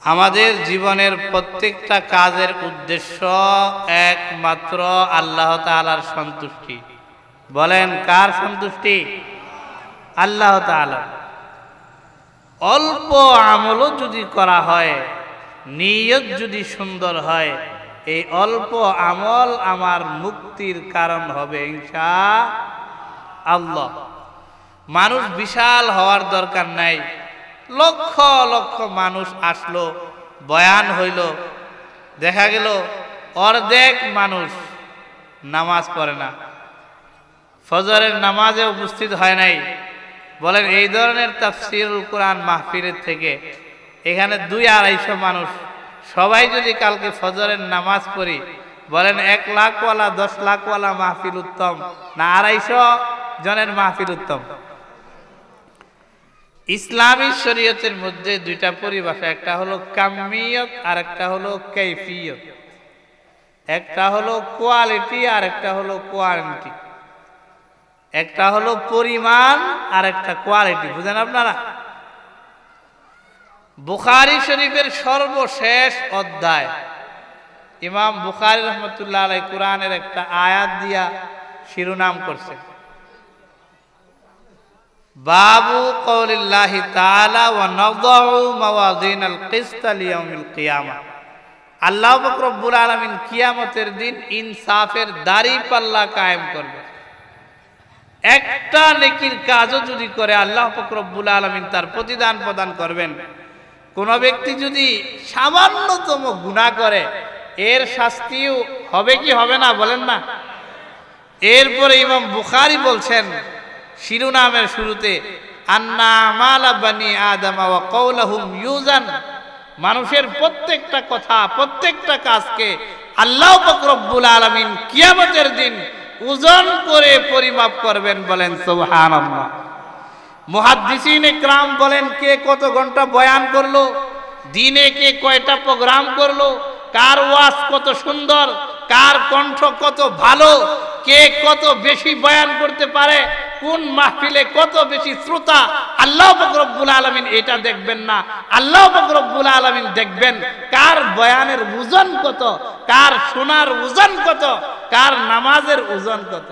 আমাদের জীবনের প্রত্যেকটা কাজের উদ্দেশ্য একমাত্র আল্লাহ তাআলার সন্তুষ্টি। বলেন, কার সন্তুষ্টি? আল্লাহ তাআলা। অল্প আমলও যদি করা হয়, নিয়ত যদি সুন্দর হয়, এই অল্প আমল আমার মুক্তির কারণ হবে ইনশাআল্লাহ। মানুষ বিশাল হওয়ার দরকার নাই। লক্ষ লক্ষ মানুষ আসলো, বয়ান হইল, দেখা গেল অর্ধেক মানুষ নামাজ পড়ে না, ফজরের নামাজে উপস্থিত হয় নাই। বলেন, এই ধরনের তাফসীরুল কোরআন মাহফিলের থেকে এখানে 200-250 মানুষ সবাই যদি কালকে ফজরের নামাজ পড়ি, বলেন 1 লাখওয়ালা 10 লাখওয়ালা মাহফিল উত্তম না 250 জনের মাহফিল উত্তম? ইসলামী শরীয়তের মধ্যে 2টা পরিভাষা, একটা হলো কামিয়ত আর একটা হলো কাইফিয়ত। একটা হলো কোয়ালিটি আর একটা হলো কোয়ান্টিটি। একটা হলো পরিমাণ আর একটা কোয়ালিটি। বুঝেন আপনারা? বুখারী শরীফের সর্বশেষ অধ্যায় ইমাম বুখারী রহমতুল্লাহ আলাইহি কোরআনের একটা আয়াত দিয়া শিরোনাম করছে, বাবু কওলিল্লাহি তাআলা ওয়া নাযউ মাওয়াজিনাল কিসত লিয়াউমিল কিয়ামা। আল্লাহ পাক রব্বুল আলামিন কিয়ামতের দিন ইনসাফের দাঁড়িপাল্লা কায়েম করবে। একটা নেকির কাজও যদি করে আল্লাহ পাক রব্বুল আলামিন তার প্রতিদান প্রদান করবেন। কোন ব্যক্তি যদি সামান্যতম গুনাহ করে এর শাস্তিও হবে কি হবে না? বলেন না। এরপরে ইমাম বুখারী বলছেন শিরোনামের শুরুতে, আন্না আমালা বানি আদম ওয়া কওলুহুম ইউজান। মানুষের প্রত্যেকটা কথা, প্রত্যেকটা কাজকে আল্লাহ পাক রব্বুল আলামিন কিয়ামতের দিন ওজন করে পরিমাপ করবেন। বলেন সুবহানাল্লাহ। মুহাদ্দিসিন ইকরাম বলেন, কে কত ঘন্টা বয়ান করলো, দিনে কে কয়টা প্রোগ্রাম করলো, কার ওয়াজ কত সুন্দর, কার কণ্ঠ কত ভালো, কে কত বেশি বয়ান করতে পারে, কোন মাহফিলে কত বেশি শ্রোতা, আল্লাহ পাক রব্বুল আলামিন এটা দেখবেন না। আল্লাহ পাক রব্বুল আলামিন দেখবেন কার বয়ানের ওজন কত, কার শোনার ওজন কত, কার নামাজের ওজন কত।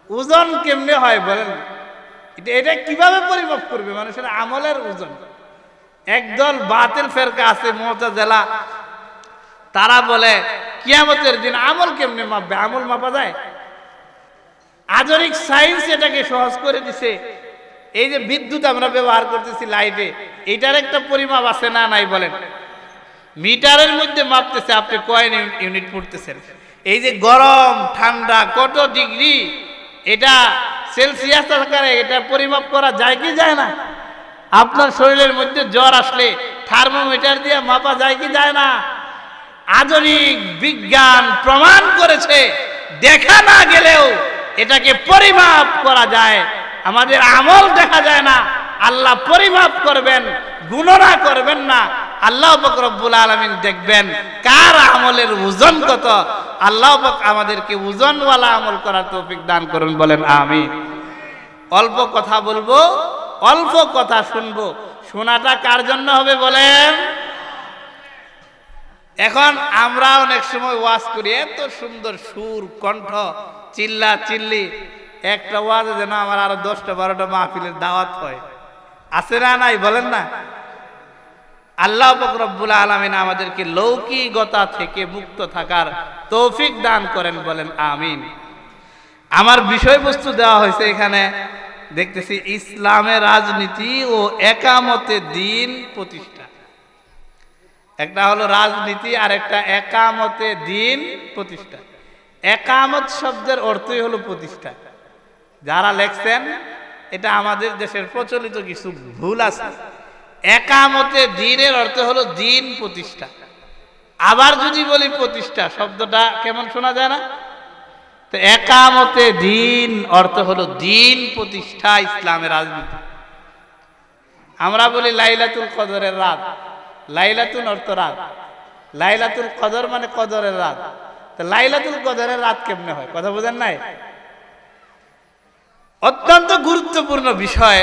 ওজন কেমনে হয় বলেন? এটা কিভাবে পরিমাপ করবে? মানুষের আমলের ওজন। একদল বাতিল ফেরকা আছে মুতাজিলা, তারা বলে কিয়ামতের দিন আমল কেমনে মাপবে? আমল মাপা যায়? আধুনিক সায়েন্স এটাকে সহজ করে দিছে। এই যে বিদ্যুৎ আমরা ব্যবহার করতেছি লাইটে, এটার একটা পরিমাপ আছে না নাই? বলেন, মিটারের মধ্যে মাপতেছে আপনি কয় ইউনিট পড়তেছেন। এই যে গরম ঠান্ডা কত ডিগ্রি, এটা সেলসিয়াস আকারে এটা পরিমাপ করা যায় কি যায় না? আপনার শরীরের মধ্যে জ্বর আসলে থার্মোমিটার দিয়ে মাপা যায় কি যায় না? আধুনিক বিজ্ঞান প্রমাণ করেছে দেখা না গেলেও এটাকে পরিমাপ করা যায়। আমাদের আমল দেখা যায় না, আল্লাহ পরিমাপ করবেন, গণনা করবেন না। আল্লাহ পাক রব্বুল আলামিন দেখবেন কার আমলের ওজন কত। আল্লাহ পাক আমাদেরকে ওজনওয়ালা আমল করার তৌফিক দান করুন। বলেন আমিন। অল্প কথা বলবো, অল্প কথা শুনবো। শোনাটা কার জন্য হবে বলেন? এখন আমরা অনেক সময় ওয়াজ করি, এত সুন্দর সুর, কণ্ঠ, চিল্লা চিল্লি, একটা ওয়াজে যেন আমার আরো 10টা-12টা মাহফিলের দাওয়াত হয়। আছে না নাই? বলেন না। আল্লাহ পাক রব্বুল আলামিন আমাদেরকে লৌকিকতা থেকে মুক্ত থাকার তৌফিক দান করেন। বলেন আমিন। আমার বিষয়বস্তু দেওয়া হয়েছে এখানে, দেখতেছি ইসলামের রাজনীতি ও একামতে দ্বীন প্রতিষ্ঠা। একটা হলো রাজনীতি আর একটা একামতে দ্বীন প্রতিষ্ঠা। একামত শব্দের অর্থই হলো প্রতিষ্ঠা। যারা লেখছেন এটা আমাদের দেশের প্রচলিত কিছু ভুল আছে। একামতে দ্বীনের অর্থ হলো দ্বীন প্রতিষ্ঠা। আবার যদি বলি প্রতিষ্ঠা, শব্দটা কেমন শোনা যায় না? তো একামতে দ্বীন অর্থ হলো দ্বীন প্রতিষ্ঠা, ইসলামের রাজনীতি। আমরা বলি লাইলাতুল কদরের রাত, লাইলাতুল অর্থ রাত, লাইলাতুল কদর মানে কদরের রাত। তো লাইলাতুল কদরের রাত কেমনে হয়? কথা বুঝেন নাই? অত্যন্ত গুরুত্বপূর্ণ বিষয়।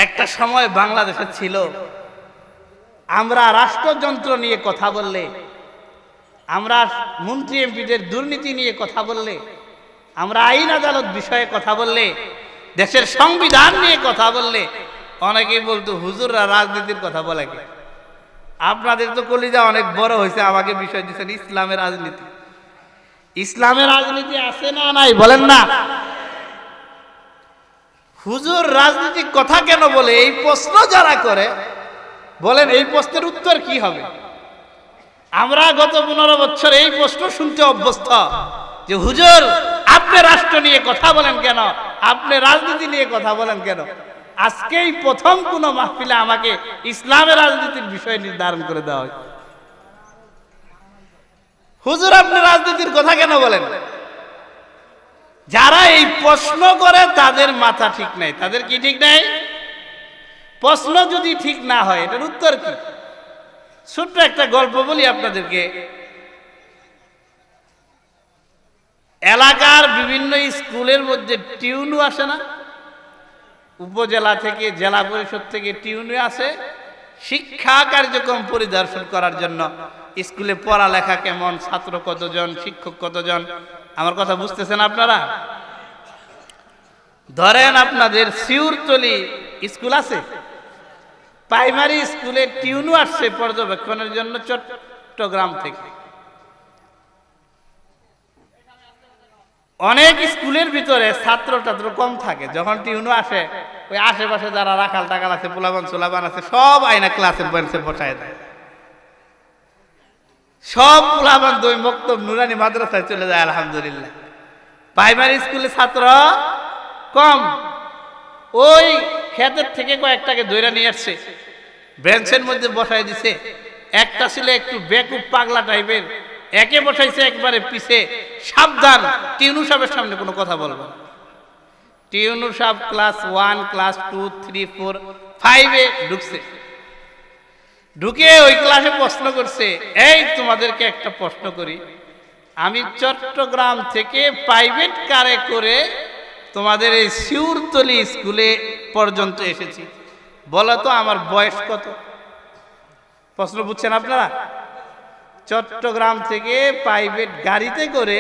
একটা সময় বাংলাদেশে ছিল আমরা রাষ্ট্রযন্ত্র নিয়ে কথা বললে, আমরা মন্ত্রী এমপিদের দুর্নীতি নিয়ে কথা বললে, আমরা আইন আদালত বিষয়ে কথা বললে, দেশের সংবিধান নিয়ে কথা বললে অনেকেই বলতো হুজুররা রাজনীতির কথা বলে কি? আপনাদের তো কলিজা অনেক বড় হয়েছে, আমাকে বিষয় দিচ্ছেন ইসলামের রাজনীতি। ইসলামের রাজনীতি আছে না নাই বলেন না? হুজুর রাজনীতির কথা কেন বলে এই প্রশ্ন যারা করে, বলেন এই প্রশ্নের উত্তর কি হবে? আমরা গত 15 বছর এই প্রশ্ন শুনতে অভ্যস্ত যে হুজুর আপনি রাষ্ট্র নিয়ে কথা বলেন কেন, আপনি রাজনীতি নিয়ে কথা বলেন কেন? আজকেই প্রথম কোন মাহফিলে আমাকে ইসলামের রাজনীতির বিষয় নির্ধারণ করে দেওয়া হয়। হুজুর আপনি রাজনীতির কথা কেন বলেন? যারা এই প্রশ্ন করে তাদের মাথা ঠিক নাই। তাদের কি ঠিক নাই? প্রশ্ন যদি ঠিক না হয় এটার উত্তর কি? ছোট্ট একটা গল্প বলি আপনাদেরকে। এলাকার বিভিন্ন স্কুলের মধ্যে টিউনু আসে না? উপজেলা থেকে, জেলা পরিষদ থেকে টিউনু আসে শিক্ষা কার্যক্রম পরিদর্শন করার জন্য। স্কুলে পড়ালেখা কেমন, ছাত্র কতজন, শিক্ষক কতজন, আমার কথা বুঝতেছেন আপনারা? ধরেন আপনাদের শিউরতলি স্কুল আছে, প্রাইমারি স্কুলে টিউনু আসছে পর্যবেক্ষণের জন্য চট্টগ্রাম থেকে। অনেক স্কুলের ভিতরে ছাত্র টাত্র কম থাকে, যখন টিউনু আসে ওই আশেপাশে যারা রাখাল টাকাল আছে, পোলাবান সোলাবান আছে, সব আইনা ক্লাসের বেঞ্চে বসায় দেয়। সব পোলাবান দুই মক্তব নুরানি মাদ্রাসায় চলে যায় আলহামদুলিল্লাহ। প্রাইমারি স্কুলে ছাত্র কম, ওই ক্ষেতের থেকে কয়েকটাকে ধরে নিয়ে আসছে, বেঞ্চের মধ্যে বসায় দিছে। একটা ছিল একটু বেকুব পাগলা টাইপের, একে বসাইছে একবারে পিছে, সাবধান টিউনু সাহেবের সামনে কোনো কথা বলবে না। টিউনু সাহেব ক্লাস 1, ক্লাস 2, 3, 4, 5-এ ঢুকছে। ঢুকে ওই ক্লাসে প্রশ্ন করছে, এই তোমাদেরকে একটা প্রশ্ন করি, আমি চট্টগ্রাম থেকে প্রাইভেট কারে করে তোমাদের এই শিউরতলি স্কুলে পর্যন্ত এসেছি, বলো তো আমার বয়স কত? প্রশ্ন বুঝছেন আপনারা? চট্টগ্রাম থেকে প্রাইভেট গাড়িতে করে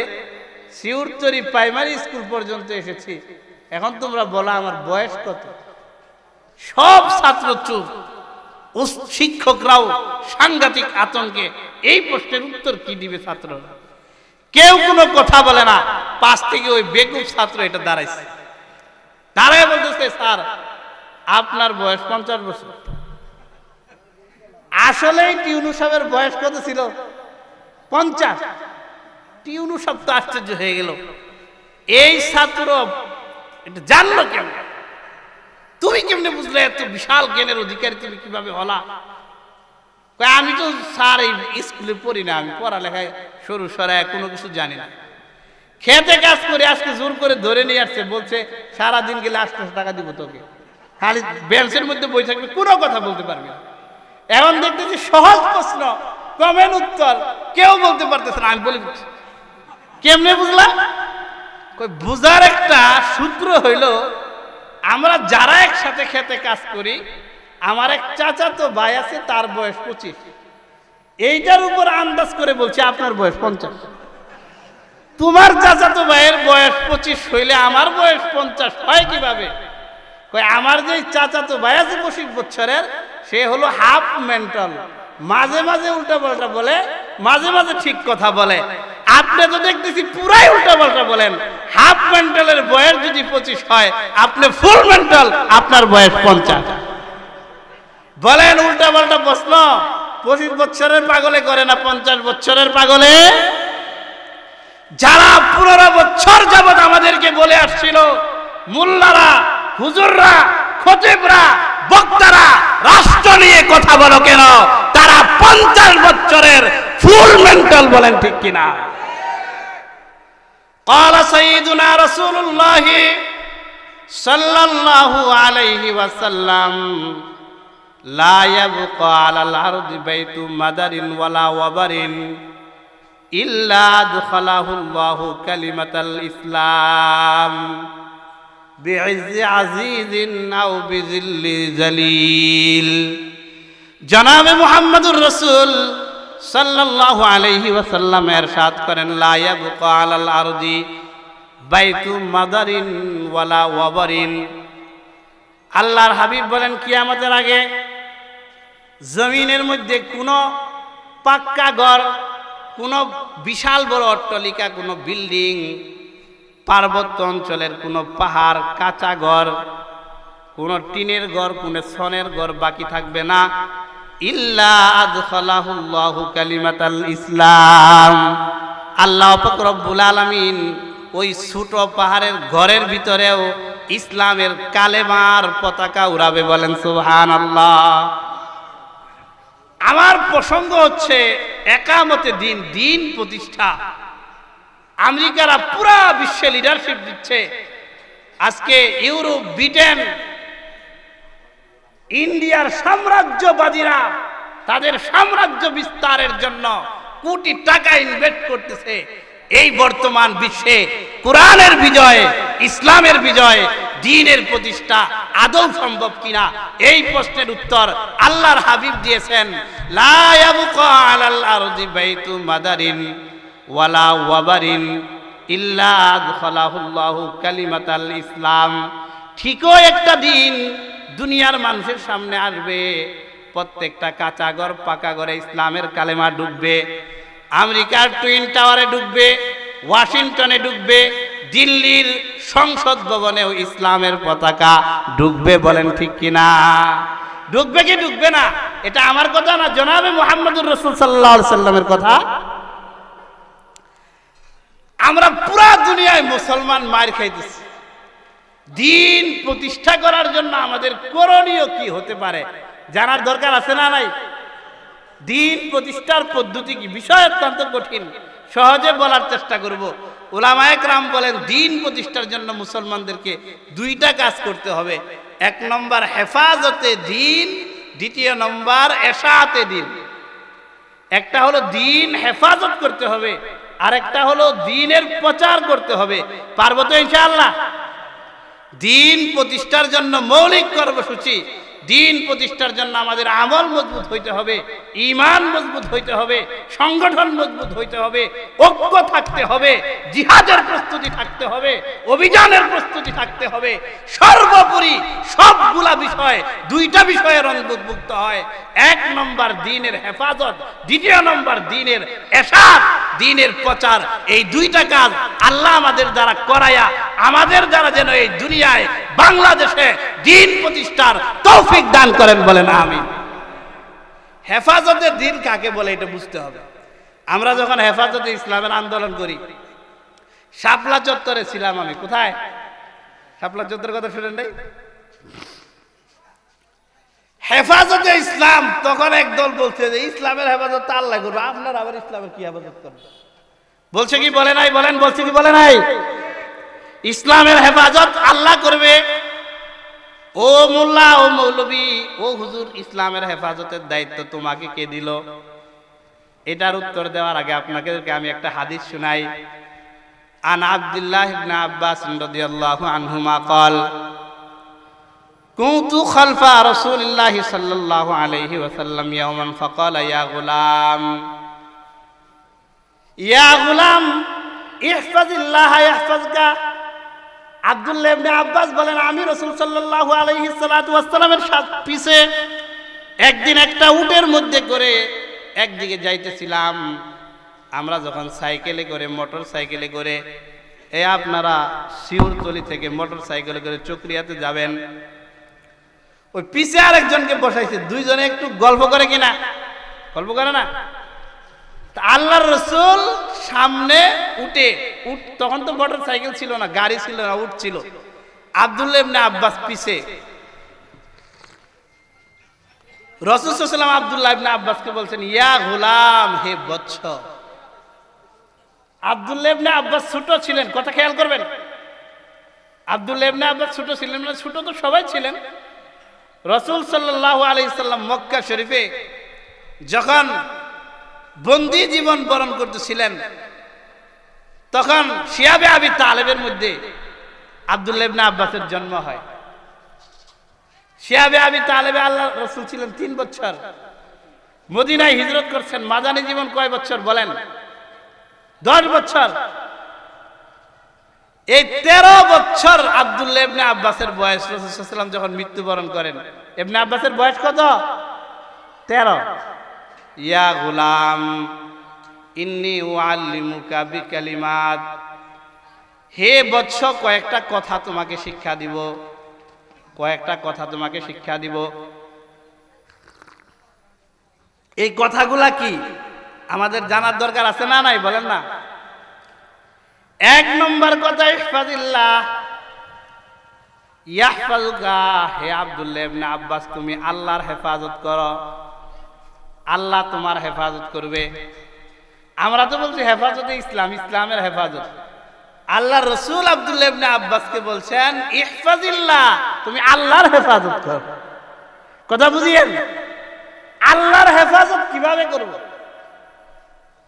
শিউরতলি প্রাইমারি স্কুল পর্যন্ত এসেছি, এখন তোমরা বলো আমার বয়স কত? সব ছাত্র চুপ, শিক্ষকরাও সাংঘাতিক আতঙ্কে। এই প্রশ্নের উত্তর কি দিবে ছাত্ররা? কেউ কোনো কথা বলে না। পাশ থেকে ওই বেকুব ছাত্র এটা দাঁড়াইছে, দাঁড়ায় বলতেছে, স্যার আপনার বয়স 50 বছর। আসলেই টিউনু সাহেবের বয়স কত ছিল? 50। টিউনু সাহেব তো আশ্চর্য হয়ে গেল, এই ছাত্র এটা জানলো কেমন? তুমি কেমনে বুঝলে? এত বিশাল জ্ঞানের অধিকারী তুমি কিভাবে হলা? আমি তো স্যার এই স্কুলে পড়ি না, আমি পড়ালেখায় সরু সরায় কোনো কিছু জানি না। খেতে কাজ করে আজকে জোর করে ধরে নিয়ে আসছে, বলছে সারাদিন গেলে 800 টাকা দিব তোকে, খালি বেঞ্চের মধ্যে বই থাকবে, কোনো কথা বলতে পারবি না। এখন দেখতেছি সহজ প্রশ্ন, কমেন উত্তর কেউ বলতে পারতেছে না। আমি বলি কেমনে বুঝলা? বুঝার একটা সূত্র হইল, আমরা যারা একসাথে খেতে কাজ করি, আমার এক চাচাতো ভাই আছে, তার বয়স 25, এইটার উপর আন্দাজ করে বলছি আপনার বয়স 50। তোমার চাচাতো ভাইয়ের বয়স 25 হইলে আমার বয়স 50 হয় কিভাবে? আমার যে চাচাতো ভাই আছে 25 বছরের, সে হলো হাফ মেন্টাল, মাঝে মাঝে উল্টা পাল্টা বলে, মাঝে মাঝে ঠিক কথা বলে। আপনি তো দেখতেছি পুরাই উল্টা পাল্টা বলেন। হাফ মেন্টালের বয়স যদি 25 হয়, আপনি ফুল মেন্টাল, আপনার বয়স 50। বলেন উল্টা পাল্টা প্রশ্ন 25 বছরের পাগলে করে না 50 বছরের পাগলে? যারা 15 বছর যাবত আমাদেরকে বলে আসছিল, মোল্লারা, হুজুররা, খতিবরা, বক্তারা রাষ্ট্র নিয়ে কথা বলো কেন, তারা 50 বছরের ফুল মেন্টাল। বলেন ঠিক কিনা? قال سيدنا رسول الله صلى الله عليه وسلم لا يبقى على الأرض بيت مدر ولا وبر إلا أدخله الله كلمة الإسلام بعز عزيز أو بذل ذليل। জনাবে মুহাম্মদুর রাসূল সাল্লাল্লাহু আলাইহি ওয়াসাল্লাম ইরশাদ করেন, লা ইয়াবকা আলাল আরদি বাইতু মাদারিন ওয়ালা ওয়াবারিন। আল্লাহর হাবিব বলেন, কিয়ামতের আগে জমিনের মধ্যে কোনো পাক্কা ঘর, কোনো বিশাল বড় অট্টালিকা, কোনো বিল্ডিং, পার্বত্য অঞ্চলের কোনো পাহাড়, কাঁচা ঘর, কোনো টিনের ঘর, কোনো ছনের ঘর বাকি থাকবে না। ইল্লা আদখালাহুল্লাহু কালিমাতাল ইসলাম। আল্লাহ পাক রব্বুল আলামিন ওই ছোট পাহাড়ের ঘরের ভিতরেও ইসলামের কালেমার পতাকা উড়াবে। বলেন সুবহানাল্লাহ। আমার প্রসঙ্গ হচ্ছে একামতে দিন, দিন প্রতিষ্ঠা। আমেরিকারা পুরা বিশ্বে লিডারশিপ দিচ্ছে। আজকে ইউরোপ, ব্রিটেন, ইন্ডিয়ার সাম্রাজ্যবাদীরা তাদের সাম্রাজ্য বিস্তারের জন্য কোটি টাকা ইনভেস্ট করতেছে। এই বর্তমান বিশ্বে কোরআনের বিজয়, ইসলামের বিজয়, দ্বীনের প্রতিষ্ঠা আদৌ সম্ভব কিনা, এই প্রশ্নের উত্তর আল্লাহর হাবিব দিয়েছেন, লা ইয়াবকা আলাল আরদি বাইতু মাদারিন ওয়ালা ওয়াবারিন ইল্লা আদখালাহুল্লাহু কালিমাতাল ইসলাম। ঠিকই একটা দিন দুনিয়ার মানুষের সামনে আসবে, প্রত্যেকটা কাঁচা ঘর, পাকা ঘরে ইসলামের কালেমা ডুববে। আমেরিকার টুইন টাওয়ারে ডুববে, ওয়াশিংটনে ডুববে, দিল্লির সংসদ ভবনেও ইসলামের পতাকা ডুববে। বলেন ঠিক কিনা? ডুববে কি ডুববে না? এটা আমার কথা না, জনাবে মুহাম্মদুর রাসূল সাল্লাল্লাহু আলাইহি সাল্লামের কথা। আমরা পুরা দুনিয়ায় মুসলমান মার খাইতেছি। দিন প্রতিষ্ঠা করার জন্য আমাদের করণীয় কি হতে পারে জানার দরকার আছে না নাই? দিন প্রতিষ্ঠার পদ্ধতি কি? বিষয় অত্যন্ত কঠিন, সহজে বলার চেষ্টা করব। উলামায়ে কেরাম বলেন, দিন প্রতিষ্ঠার জন্য মুসলমানদেরকে দুইটা কাজ করতে হবে। এক নম্বর হেফাজতে দিন, দ্বিতীয় নম্বর এশাআতে দিন। একটা হলো দিন হেফাজত করতে হবে, আর একটা হলো দিনের প্রচার করতে হবে। পারবো তো ইনশাআল্লাহ? দিন প্রতিষ্ঠার জন্য মৌলিক কর্মসূচি, দিন প্রতিষ্ঠার জন্য আমাদের আমল মজবুত হইতে হবে, ঈমান মজবুত হইতে হবে, সংগঠন মজবুত হইতে হবে, ঐক্য থাকতে হবে, জিহাদের প্রস্তুতি থাকতে হবে, অভিযানের প্রস্তুতি থাকতে হবে। সর্বোপরি সবগুলা বিষয় দুইটা বিষয়ের অন্তর্ভুক্ত হয়। এক নম্বর দিনের হেফাজত, দ্বিতীয় নম্বর দিনের এশাআত, দিনের প্রচার। এই দুইটা কাজ আল্লাহ আমাদের দ্বারা করায়া আমাদের দ্বারা যেন এই দুনিয়ায় বাংলাদেশে দিন প্রতিষ্ঠার তৌফিক দান করেন। বলেন আমিন। হেফাজতে দিন কাকে বলে এটা বুঝতে হবে। আমরা যখন হেফাজতে ইসলামের আন্দোলন করি, শাপলা চত্বরে ছিলাম আমি। কোথায়? শাপলা চত্বরের কথা শুনেন নাই? হেফাজতে ইসলাম, তখন একদল বলছে যে ইসলামের হেফাজত আল্লাহ করবে, আপনারা আবার ইসলামের কি হেফাজত করবে? বলছে কি বলে নাই? বলেন, বলছে কি বলে নাই? ইসলামের হেফাজত আল্লাহ করবে। ও মোল্লা, ও মৌলবী, ও হুজুর, ইসলামের হেফাজতের দায়িত্ব তোমাকে কে দিল? এটার উত্তর দেওয়ার আগে আপনাদেরকে আমি একটা হাদিস শোনাই। আন আব্দুল্লাহ ইবনে আব্বাস রাদিয়াল্লাহু আনহুমা قال كنت خلف رسول الله صلى الله عليه وسلم يوما فقال يا غلام يا غلام احفظ الله يحفظك। আব্দুল্লাহ ইবনে আব্বাস বলেন, আমি রাসূল সাল্লাল্লাহু আলাইহি ওয়াসাল্লামের পিছে একদিন একটা উটের মধ্যে করে একদিকে যাইতেছিলাম। আমরা যখন সাইকেলে করে, মোটর সাইকেলে করে, আপনারা শিউরতলি থেকে মোটর সাইকেলে করে চকরিয়াতে যাবেন, ওই পিছে আরেকজনকে বসাইছে, দুইজনে একটু গল্প করে কিনা? গল্প করে না? আল্লাহর রাসূল সামনে উঠে, তখন তো মোটর সাইকেল ছিল না, গাড়ি ছিল না, উট ছিল। আব্দুল্লাহ ইবনে আব্বাস পিছে। রাসূল সাল্লাল্লাহু আলাইহি ওয়াসাল্লাম আব্দুল্লাহ ইবনে আব্বাসকে বলছেন, ইয়া গোলাম, হে বৎস। আব্দুল্লাহ ইবনে আব্বাস ছোট ছিলেন, কথা খেয়াল করবেন। আব্দুল্লাহ ইবনে আব্বাস ছোট ছিলেন না? ছোট তো সবাই ছিলেন। রাসূল সাল্লাল্লাহু আলাইহি ওয়াসাল্লাম মক্কা শরীফে যখন বন্দী জীবন বরণ করতেছিলেন, তখন শিয়াবে আবি তালেবের মধ্যে আব্দুল্লাহ ইবনে আব্বাসের জন্ম হয়। শিয়াবে আবি তালেবে আল্লাহ রাসূল ছিলেন 3 বছর, মদিনায় হিজরত করছেন। মাদানী জীবন কয় বছর বলেন? 10 বছর। এই 13 বছর আব্দুল্লাহ ইবনে আব্বাসের বয়স। রাসূল সাল্লাল্লাহু আলাইহি ওয়াসাল্লাম যখন মৃত্যুবরণ করেন, ইবনে আব্বাসের বয়স কত? 13। ইয়া গুলাম ইন্নী উআল্লিমুকা বিকালিমাত, হে বৎস, কয়েকটা কথা তোমাকে শিক্ষা দিব, কয়েকটা কথা তোমাকে শিক্ষা দিব। এই কথাগুলা কি আমাদের জানার দরকার আছে না নাই বলেন না? 1 নম্বর কথা, ইহফাজিল্লাহ ইয়াহফাজুকা, হে আব্দুল্লাহ ইবনে আব্বাস তুমি আল্লাহর হেফাজত করো, আল্লাহ তোমার হেফাজত করবে। আমরা তো বলছি হেফাজতে ইসলাম, ইসলামের হেফাজত। আল্লাহ রসুল আব্দুল্লাহ ইবনে আব্বাসকে বলছেন ইহফাজিল্লাহ, তুমি আল্লাহর হেফাজত করো। কথা বুঝিয়েন? আল্লাহর হেফাজত কিভাবে করব?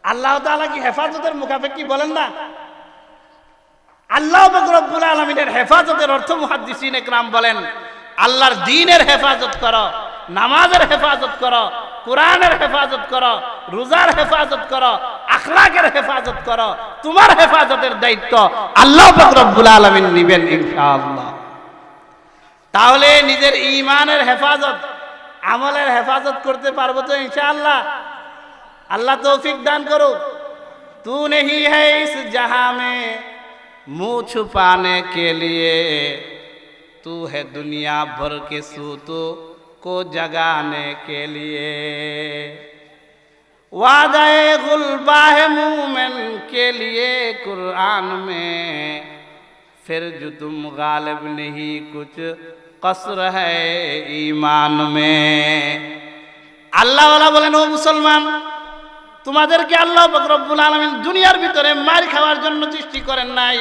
আল্লাহ তাআলা কি হেফাজতের মুখাপেক্ষী বলেন না? আল্লাহ পাক রব্বুল আলামিনের হেফাজতের অর্থ মুহাদ্দিসিন একরাম বলেন আল্লাহর দ্বীনের হেফাজত করো, নামাজের হেফাজত করো, কোরআনের হেফাজত করো, রোজার হেফাজত করো, আখলাকের হেফাজত করো। তোমার হেফাজতের দায়িত্ব আল্লাহ পাক রব্বুল আলামিন নেবেন ইনশাআল্লাহ। তাহলে নিজের ঈমানের হেফাজত, আমলের হেফাজত করতে পারবো তো ইনশাআল্লাহ? আল্লাহ তৌফিক দান করো। তু नहीं है इस जहां में मुंह छुपाने के लिए, तू है दुनिया भर के सूतों को जगाने के लिए। वादाए गुलबा है मोमिन के लिए कुरान में, फिर जो तुम गालिब नहीं कुछ कसर है ईमान में। আল্লাহ ওয়ালা বলেন, ও মুসলমান, তোমাদেরকে আল্লাহ পাক রব্বুল আলামিন দুনিয়ার ভিতরে মার খাওয়ার জন্য সৃষ্টি করেন নাই,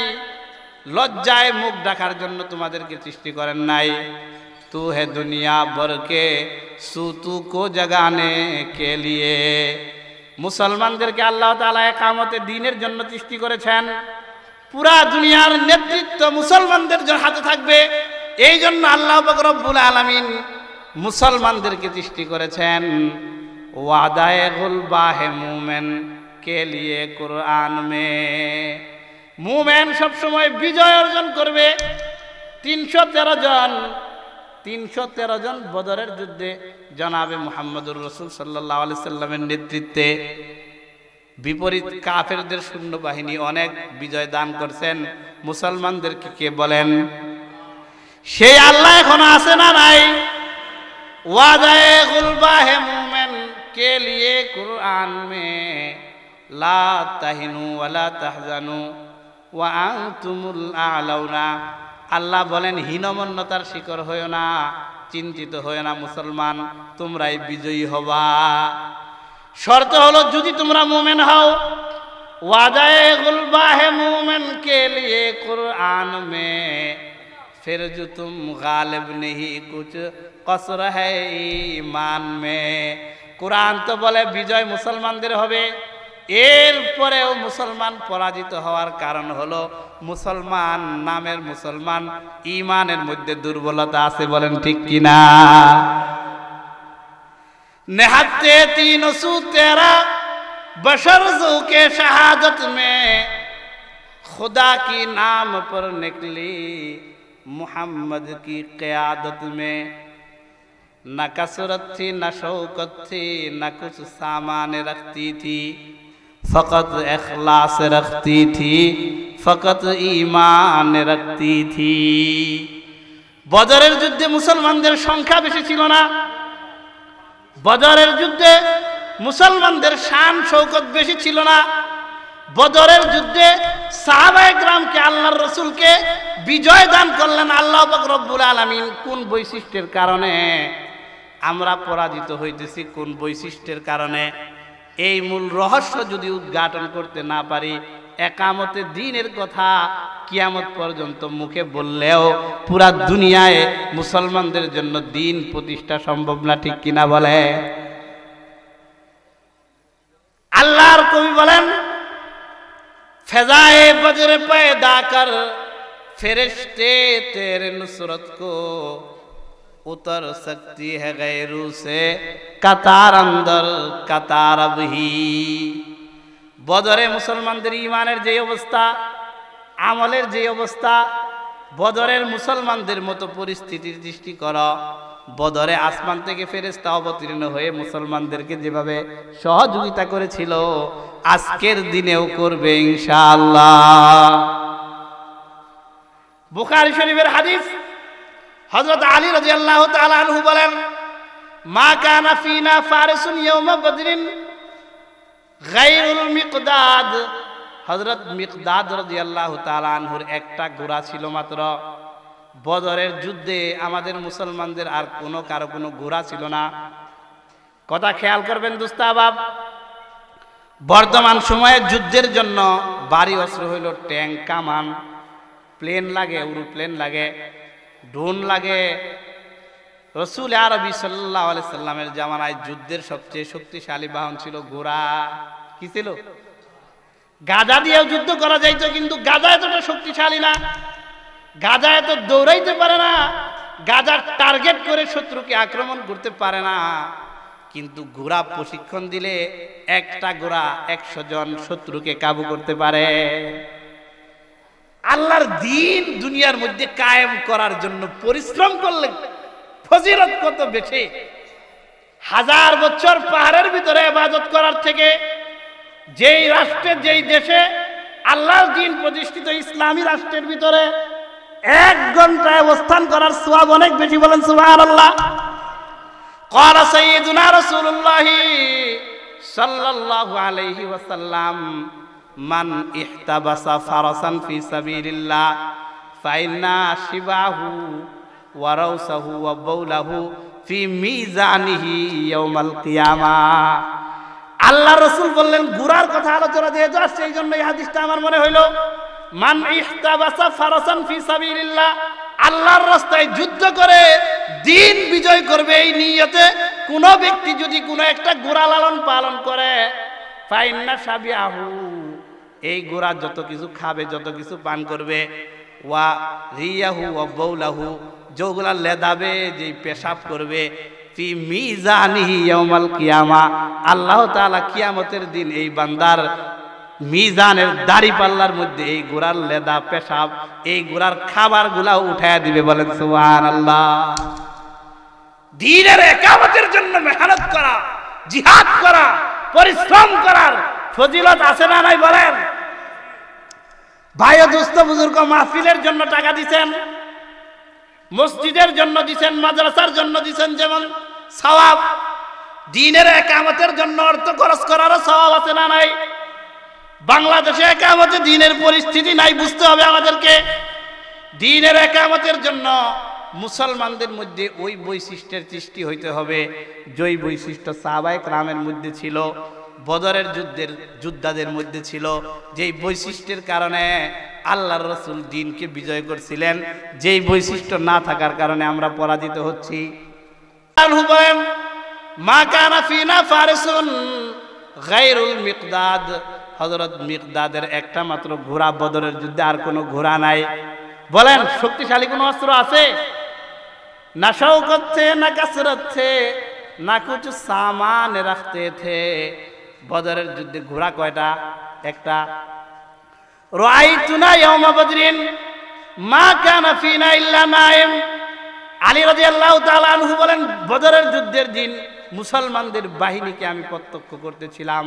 লজ্জায় মুখ ঢাকার জন্য তোমাদেরকে সৃষ্টি করেন নাই। তু হে দুনিয়া ভর কে সুতু কো জাগানে কে লিয়ে, মুসলমানদেরকে আল্লাহ তাআলা ইকামতে দ্বীনের জন্য সৃষ্টি করেছেন। পুরা দুনিয়ার নেতৃত্ব মুসলমানদের হাতে থাকবে, এই জন্য আল্লাহ পাক রব্বুল আলামিন মুসলমানদেরকে সৃষ্টি করেছেন। ওয়াদায়ে গুলবা হে মুমিন কে লিয়ে কুরআন মে, মুমিন সব সময় বিজয় অর্জন করবে। 313 জন বদরের যুদ্ধে জনাবে মুহাম্মদুর রাসূল সাল্লাল্লাহু আলাইহি সাল্লামের নেতৃত্বে বিপরীত কাফেরদের সৈন্যবাহিনী অনেক বিজয় দান করছেন। মুসলমানদেরকে কে বলেন? সেই আল্লাহ এখন আছে না নাই? ওয়াদায়ে গুলবা হে মুমিন কে লিয়ে কুরআন মে, লা তাহিনু ওয়ালা তাহজানু ওয়া আনতুমুল আ'লাউনা। আল্লাহ বলেন হীনমন্যতার শিকার হইও না, চিন্তিত হইও না মুসলমান, তোমরাই বিজয়ী হবা। শর্ত হলো যদি তোমরা মুমিন হও। ওয়াদায়ে গুলবা হে মুমিন কে লিয়ে কুরআন মে, फिर जो तुम गालिब नहीं कुछ कसर है ईमान में। कुरान तो बोले विजय मुसलमानদের হবে, এরপরেও মুসলমান পরাজিত হওয়ার কারণ হলো মুসলমান নামের মুসলমান ঈমানের মধ্যে দুর্বলতা আছে। বলেন ঠিক কিনা? নেহাতে 313 बशर ज़ू के शहादत में, खुदा की नाम पर निकली मुहम्मद की क़यादत में। न कसरत थी न शौकत थी न कुछ सामान रखती थी, फ़कत इखलास रखती थी, फ़कत ईमान रखती थी। বদরের যুদ্ধে মুসলমানদের সংখ্যা বেশি ছিল না। বদরের যুদ্ধে মুসলমানদের শান শৌকত বেশি ছিল না। বদরের যুদ্ধে সাহাবায়ে কেরামকে আল্লাহর রাসূলকে বিজয় দান করলেন আল্লাহ পাক রব্বুল আলামিন। কোন বৈশিষ্ট্যের কারণে আমরা পরাজিত হইতেছি, কোন বৈশিষ্ট্যের কারণে? এই মূল রহস্য যদি উদ্ঘাটন করতে না পারি, একামতে দ্বীনের কথা কিয়ামত পর্যন্ত মুখে বললেও পুরা দুনিয়ায় মুসলমানদের জন্য দ্বীন প্রতিষ্ঠা সম্ভব না। ঠিক কিনা বলে? আল্লাহর কবি বলেন, ফেজায়ে বজ্র पैदा कर फरिश्ते तेरे नुसरत को उतर सकती है गैरू से कतार अंदर कतार अब ही। বদরে মুসলমানদের ঈমানের যে অবস্থা, আমলের যে অবস্থা, বদরের মুসলমানদের মতো পরিস্থিতির সৃষ্টি করো। বদরে আসমান থেকে ফেরেশতা অবতীর্ণ হয়ে মুসলমানদেরকে যেভাবে সহযোগিতা করেছিল আজকের দিনেও করবে ইনশাআল্লাহ। বুখারী শরীফের হাদিস, হযরত আলী রাদিয়াল্লাহু তাআলা আনহু বলেন, মা কানা ফিনা ফারিসুন ইয়াওমা বদরিন গায়রুল মিকদাদ। হযরত মিকদাদ রাদিয়াল্লাহু তাআলা আনহুর একটা ঘোড়া ছিল মাত্র। বদরের যুদ্ধে আমাদের মুসলমানদের আর কারো কোনো ঘোড়া ছিল না। কথা খেয়াল করবেন দোস্তাবাব, বর্তমান সময়ে যুদ্ধের জন্য ভারী অস্ত্র হইল ট্যাঙ্ক, কামান, প্লেন লাগে, এরোপ্লেন লাগে, ড্রোন লাগে। রাসূল আরবি সাল্লাল্লাহু আলাইহি সাল্লামের জামানায় যুদ্ধের সবচেয়ে শক্তিশালী বাহন ছিল ঘোড়া। কি ছিল? গাধা দিয়েও যুদ্ধ করা যাইত, কিন্তু গাধা এতটা শক্তিশালী না, গাধা এত দৌড়াইতে পারে না, গাধার টার্গেট করে শত্রুকে আক্রমণ করতে পারে না। কিন্তু ঘোড়া প্রশিক্ষণ দিলে একটা ঘোড়া 100 জন শত্রুকে কাবু করতে পারে। আল্লাহর দ্বীন দুনিয়ার মধ্যে কায়েম করার জন্য পরিশ্রম করলে ফজিলত কত বেশি। 1000 বছর পাহাড়ের ভিতরে ইবাদত করার থেকে যেই রাষ্ট্রে, যেই দেশে আল্লাহর দ্বীন প্রতিষ্ঠিত ইসলামী রাষ্ট্রের ভিতরে 1 ঘন্টায় অবস্থান করার সওয়াব অনেক বেশি। বলেন সুবহানাল্লাহ। ক্বালা সাইয়্যিদুনা রাসূলুল্লাহ সাল্লাল্লাহু আলাইহি ওয়াসাল্লাম, মান ইহতাবাসা ফারাসান ফি সাবিলিল্লাহ ফাইন্না শিবাহু ওয়া রাউসাহু ওয়া বাউলাহু ফি মিজানিহি ইয়াউমাল কিয়ামাহ। আল্লাহ রাসূল বললেন, ঘোড়ার কথা আলোচনা যেহেতু আসছে এই জন্য এই হাদিসটা আমার মনে হইল। মান ইহতাবাসা ফারাসান ফি সাবিলিল্লাহ, আল্লাহর রাস্তায় যুদ্ধ করে দ্বীন বিজয় করবে এই নিয়তে কোন ব্যক্তি যদি কোনো একটা ঘোড়া লালন পালন করে, ফাইন্না শাবিয়াহু, এই ঘোড়া যত কিছু খাবে, যত কিছু পান করবে, ওয়া রিয়াহু ওয়া বাউলাহু, যেগুলা লেদাবে, যেই পেশাব করবে, ফি মিজানিহি ইয়াউমাল কিয়ামা, আল্লাহ তাআলা কিয়ামতের দিন এই বান্দার মিজানের দাড়ি পাল্লার মধ্যে এই ঘোড়ার লেদা, পেশাব, এই ঘোড়ার খাবার গুলা উঠায় দিবে। বলেন সুবহানাল্লাহ। দ্বীনের ইকামতের জন্য মেহনত করা, জিহাদ করা, পরিশ্রম করার ফজিলত আছে না নাই বলেন? ভাই ও দোস্ত বুজুর্গ, মাহফিলের জন্য টাকা দিবেন, মসজিদের জন্য দিবেন, মাদ্রাসার জন্য দিবেন, যেমন সওয়াব, দ্বীনের ইকামতের জন্য অর্থ খরচ করারও সওয়াব আছে না নাই? বাংলাদেশে ইকামতে দ্বীনের পরিস্থিতি নাই, বুঝতে হবে আমাদেরকে। দ্বীনের ইকামতের জন্য মুসলমানদের মধ্যে ওই বৈশিষ্ট্যের সৃষ্টি হইতে হবে যেই বৈশিষ্ট্য সাহাবায়ে কেরামের মধ্যে ছিল, বদরের যোদ্ধাদের মধ্যে ছিল, যেই বৈশিষ্ট্যের কারণে আল্লাহর রাসূল দ্বীনকে বিজয় করছিলেন, যেই বৈশিষ্ট্য না থাকার কারণে আমরা পরাজিত হচ্ছি। মা কানা ফিনা ফারিসুন গায়রুল মিকদাদ, হযরত মিকদাদের একটা মাত্র ঘোড়া, বদরের যুদ্ধে আর কোনো ঘোড়া নাই। বলেন, শক্তিশালী কোনো অস্ত্র আছে? না শৌকত থে, না কাসরত থে, না কুছ সামান রাখতে থে। বদরের যুদ্ধে ঘোড়া কয়টা? একটা। রাআইতুনা ইয়াওমা বদরিন মা কানা ফিনা ইল্লা নাইম। আলী রাদিয়াল্লাহু তাআলা আনহু বলেন, বদরের যুদ্ধের দিন মুসলমানদের বাহিনীকে আমি প্রত্যক্ষ করতেছিলাম,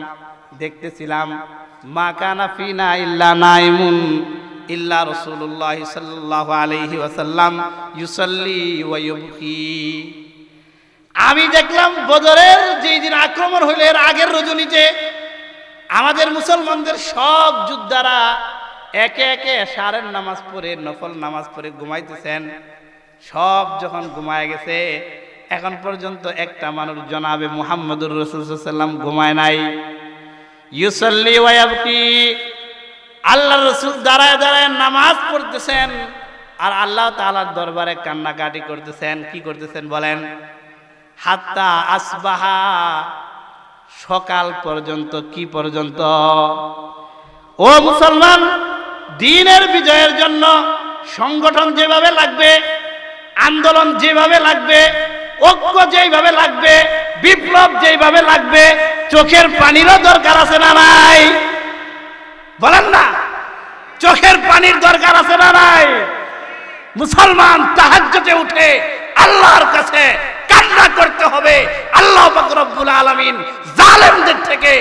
দেখতেছিলাম। মা কানা ফিনা ইল্লা নাইমুন ইল্লা রাসূলুল্লাহ সাল্লাল্লাহু আলাইহি ওয়াসাল্লাম ইউসাল্লি ওয়া ইউবকি। আমি দেখলাম বদরের যেই দিন আক্রমণ হইল এর আগের রজনীতে আমাদের মুসলমানদের সব যোদ্ধারা একে একে এশারের নামাজ পড়ে, নফল নামাজ পড়ে ঘুমাইতেছেন। সব যখন ঘুমায় গেছে, এখন পর্যন্ত একটা মানুষ জনাবে মুহাম্মদুর রাসূল সাল্লাল্লাহু আলাইহি ওয়াসাল্লাম ঘুমায় নাই। ইউসাল্লি ওয়া ইয়াবকি, আল্লাহর রাসূল দাঁড়ায় দাঁড়ায় নামাজ পড়তেছেন আর আল্লাহ তাআলার দরবারে কান্নাকাটি করতেছেন। কি করতেছেন বলেন? হাত্তা আসবাহা, সকাল পর্যন্ত। কি পর্যন্ত? ও মুসলমান, দ্বীনের বিজয়ের জন্য সংগঠন যেভাবে লাগবে, আন্দোলন যেভাবে লাগবে, ঐক্য যেভাবে লাগবে, বিপ্লব যেভাবে লাগবে, চোখের পানিরও দরকার আছে না নাই? বলেন না, চোখের পানির দরকার আছে না নাই? মুসলমান তাহাজ্জুদে উঠে আল্লাহর কাছে কান্না করতে হবে, আল্লাহ পাক রব্বুল আলামিন জালেমদের থেকে,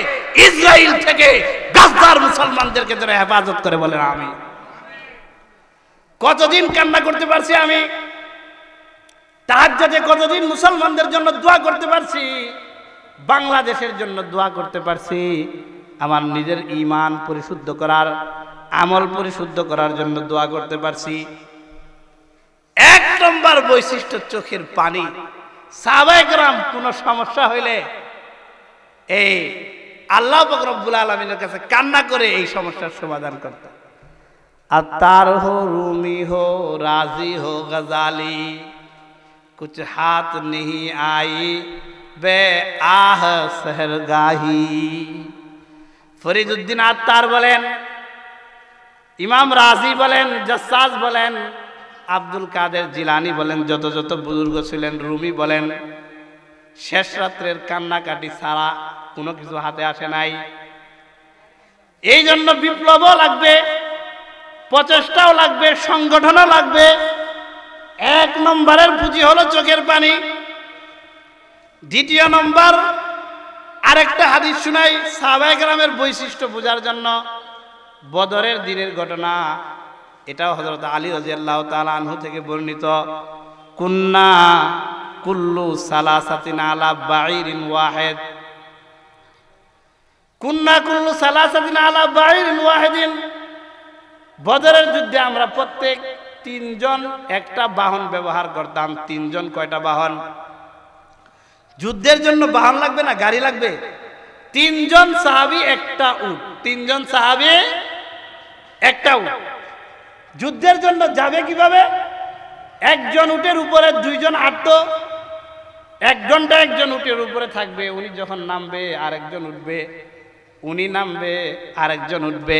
ইসরাইল থেকে, গাজার মুসলমানদেরকে যেন হেফাজত করে, বলেন আমিন। কতদিন কান্না করতে পারছি আমি তাহাজ্জুদে, কতদিন মুসলমানদের জন্য দোয়া করতে পারছি, বাংলাদেশের জন্য দোয়া করতে পারছি, আমার নিজের ঈমান পরিশুদ্ধ করার, আমল পরিশুদ্ধ করার জন্য দোয়া করতে পারছি। এক নম্বর বৈশিষ্ট্য চোখের পানি। সাহাবায়ে কেরাম কোন সমস্যা হইলে এই আল্লাহ পাক রব্বুল আলামিনের কাছে কান্না করে এই সমস্যার সমাধান করতেন। আত্তার হো, রুমি হো, রাজি হো, গজালি, কুছ হাত नहीं आई বে আহ সেহরগাহি। ফরিদউদ্দিন আত্তার বলেন, ইমাম রাজি বলেন, জাসাস বলেন, আব্দুল কাদের জিলানি বলেন, যত যত বুজুর্গ ছিলেন, রুমি বলেন, শেষ রাত্রের কান্নাকাটি ছাড়া কোনো কিছু হাতে আসে নাই। এই জন্য বিপ্লবও লাগবে, প্রচেষ্টাও লাগবে, সংগঠনও লাগবে। এক নম্বরের পুঁজি হলো চোখের পানি। দ্বিতীয় নম্বর, আরেকটা হাদিস শুনাই সাহাবায়ে কেরামের বৈশিষ্ট্য বোঝার জন্য। বদরের দিনের ঘটনা, এটাও হযরত আলী রাদিয়াল্লাহু তাআলা আনহু থেকে বর্ণিত। কুন্না কুল্লু সালাসাতিন আলা বাঈরিন ওয়াহিদ, কুন্না কুল্লু সালাসাতিন আলা বাঈরিন ওয়াহিদিন। বদরের যুদ্ধে আমরা প্রত্যেক তিনজন একটা বাহন ব্যবহার করতাম। তিনজন কয়টা বাহন? যুদ্ধের জন্য বাহন লাগবে না, গাড়ি লাগবে। তিনজন সাহাবী একটা উট, তিনজন সাহাবী একটা উট। যুদ্ধের জন্য যাবে কিভাবে? একজন উটের উপরে দুইজন আটতো, এক ঘন্টা একজন উটের উপরে থাকবে। উনি যখন নামবে আরেকজন উঠবে, উনি নামবে আরেকজন উঠবে।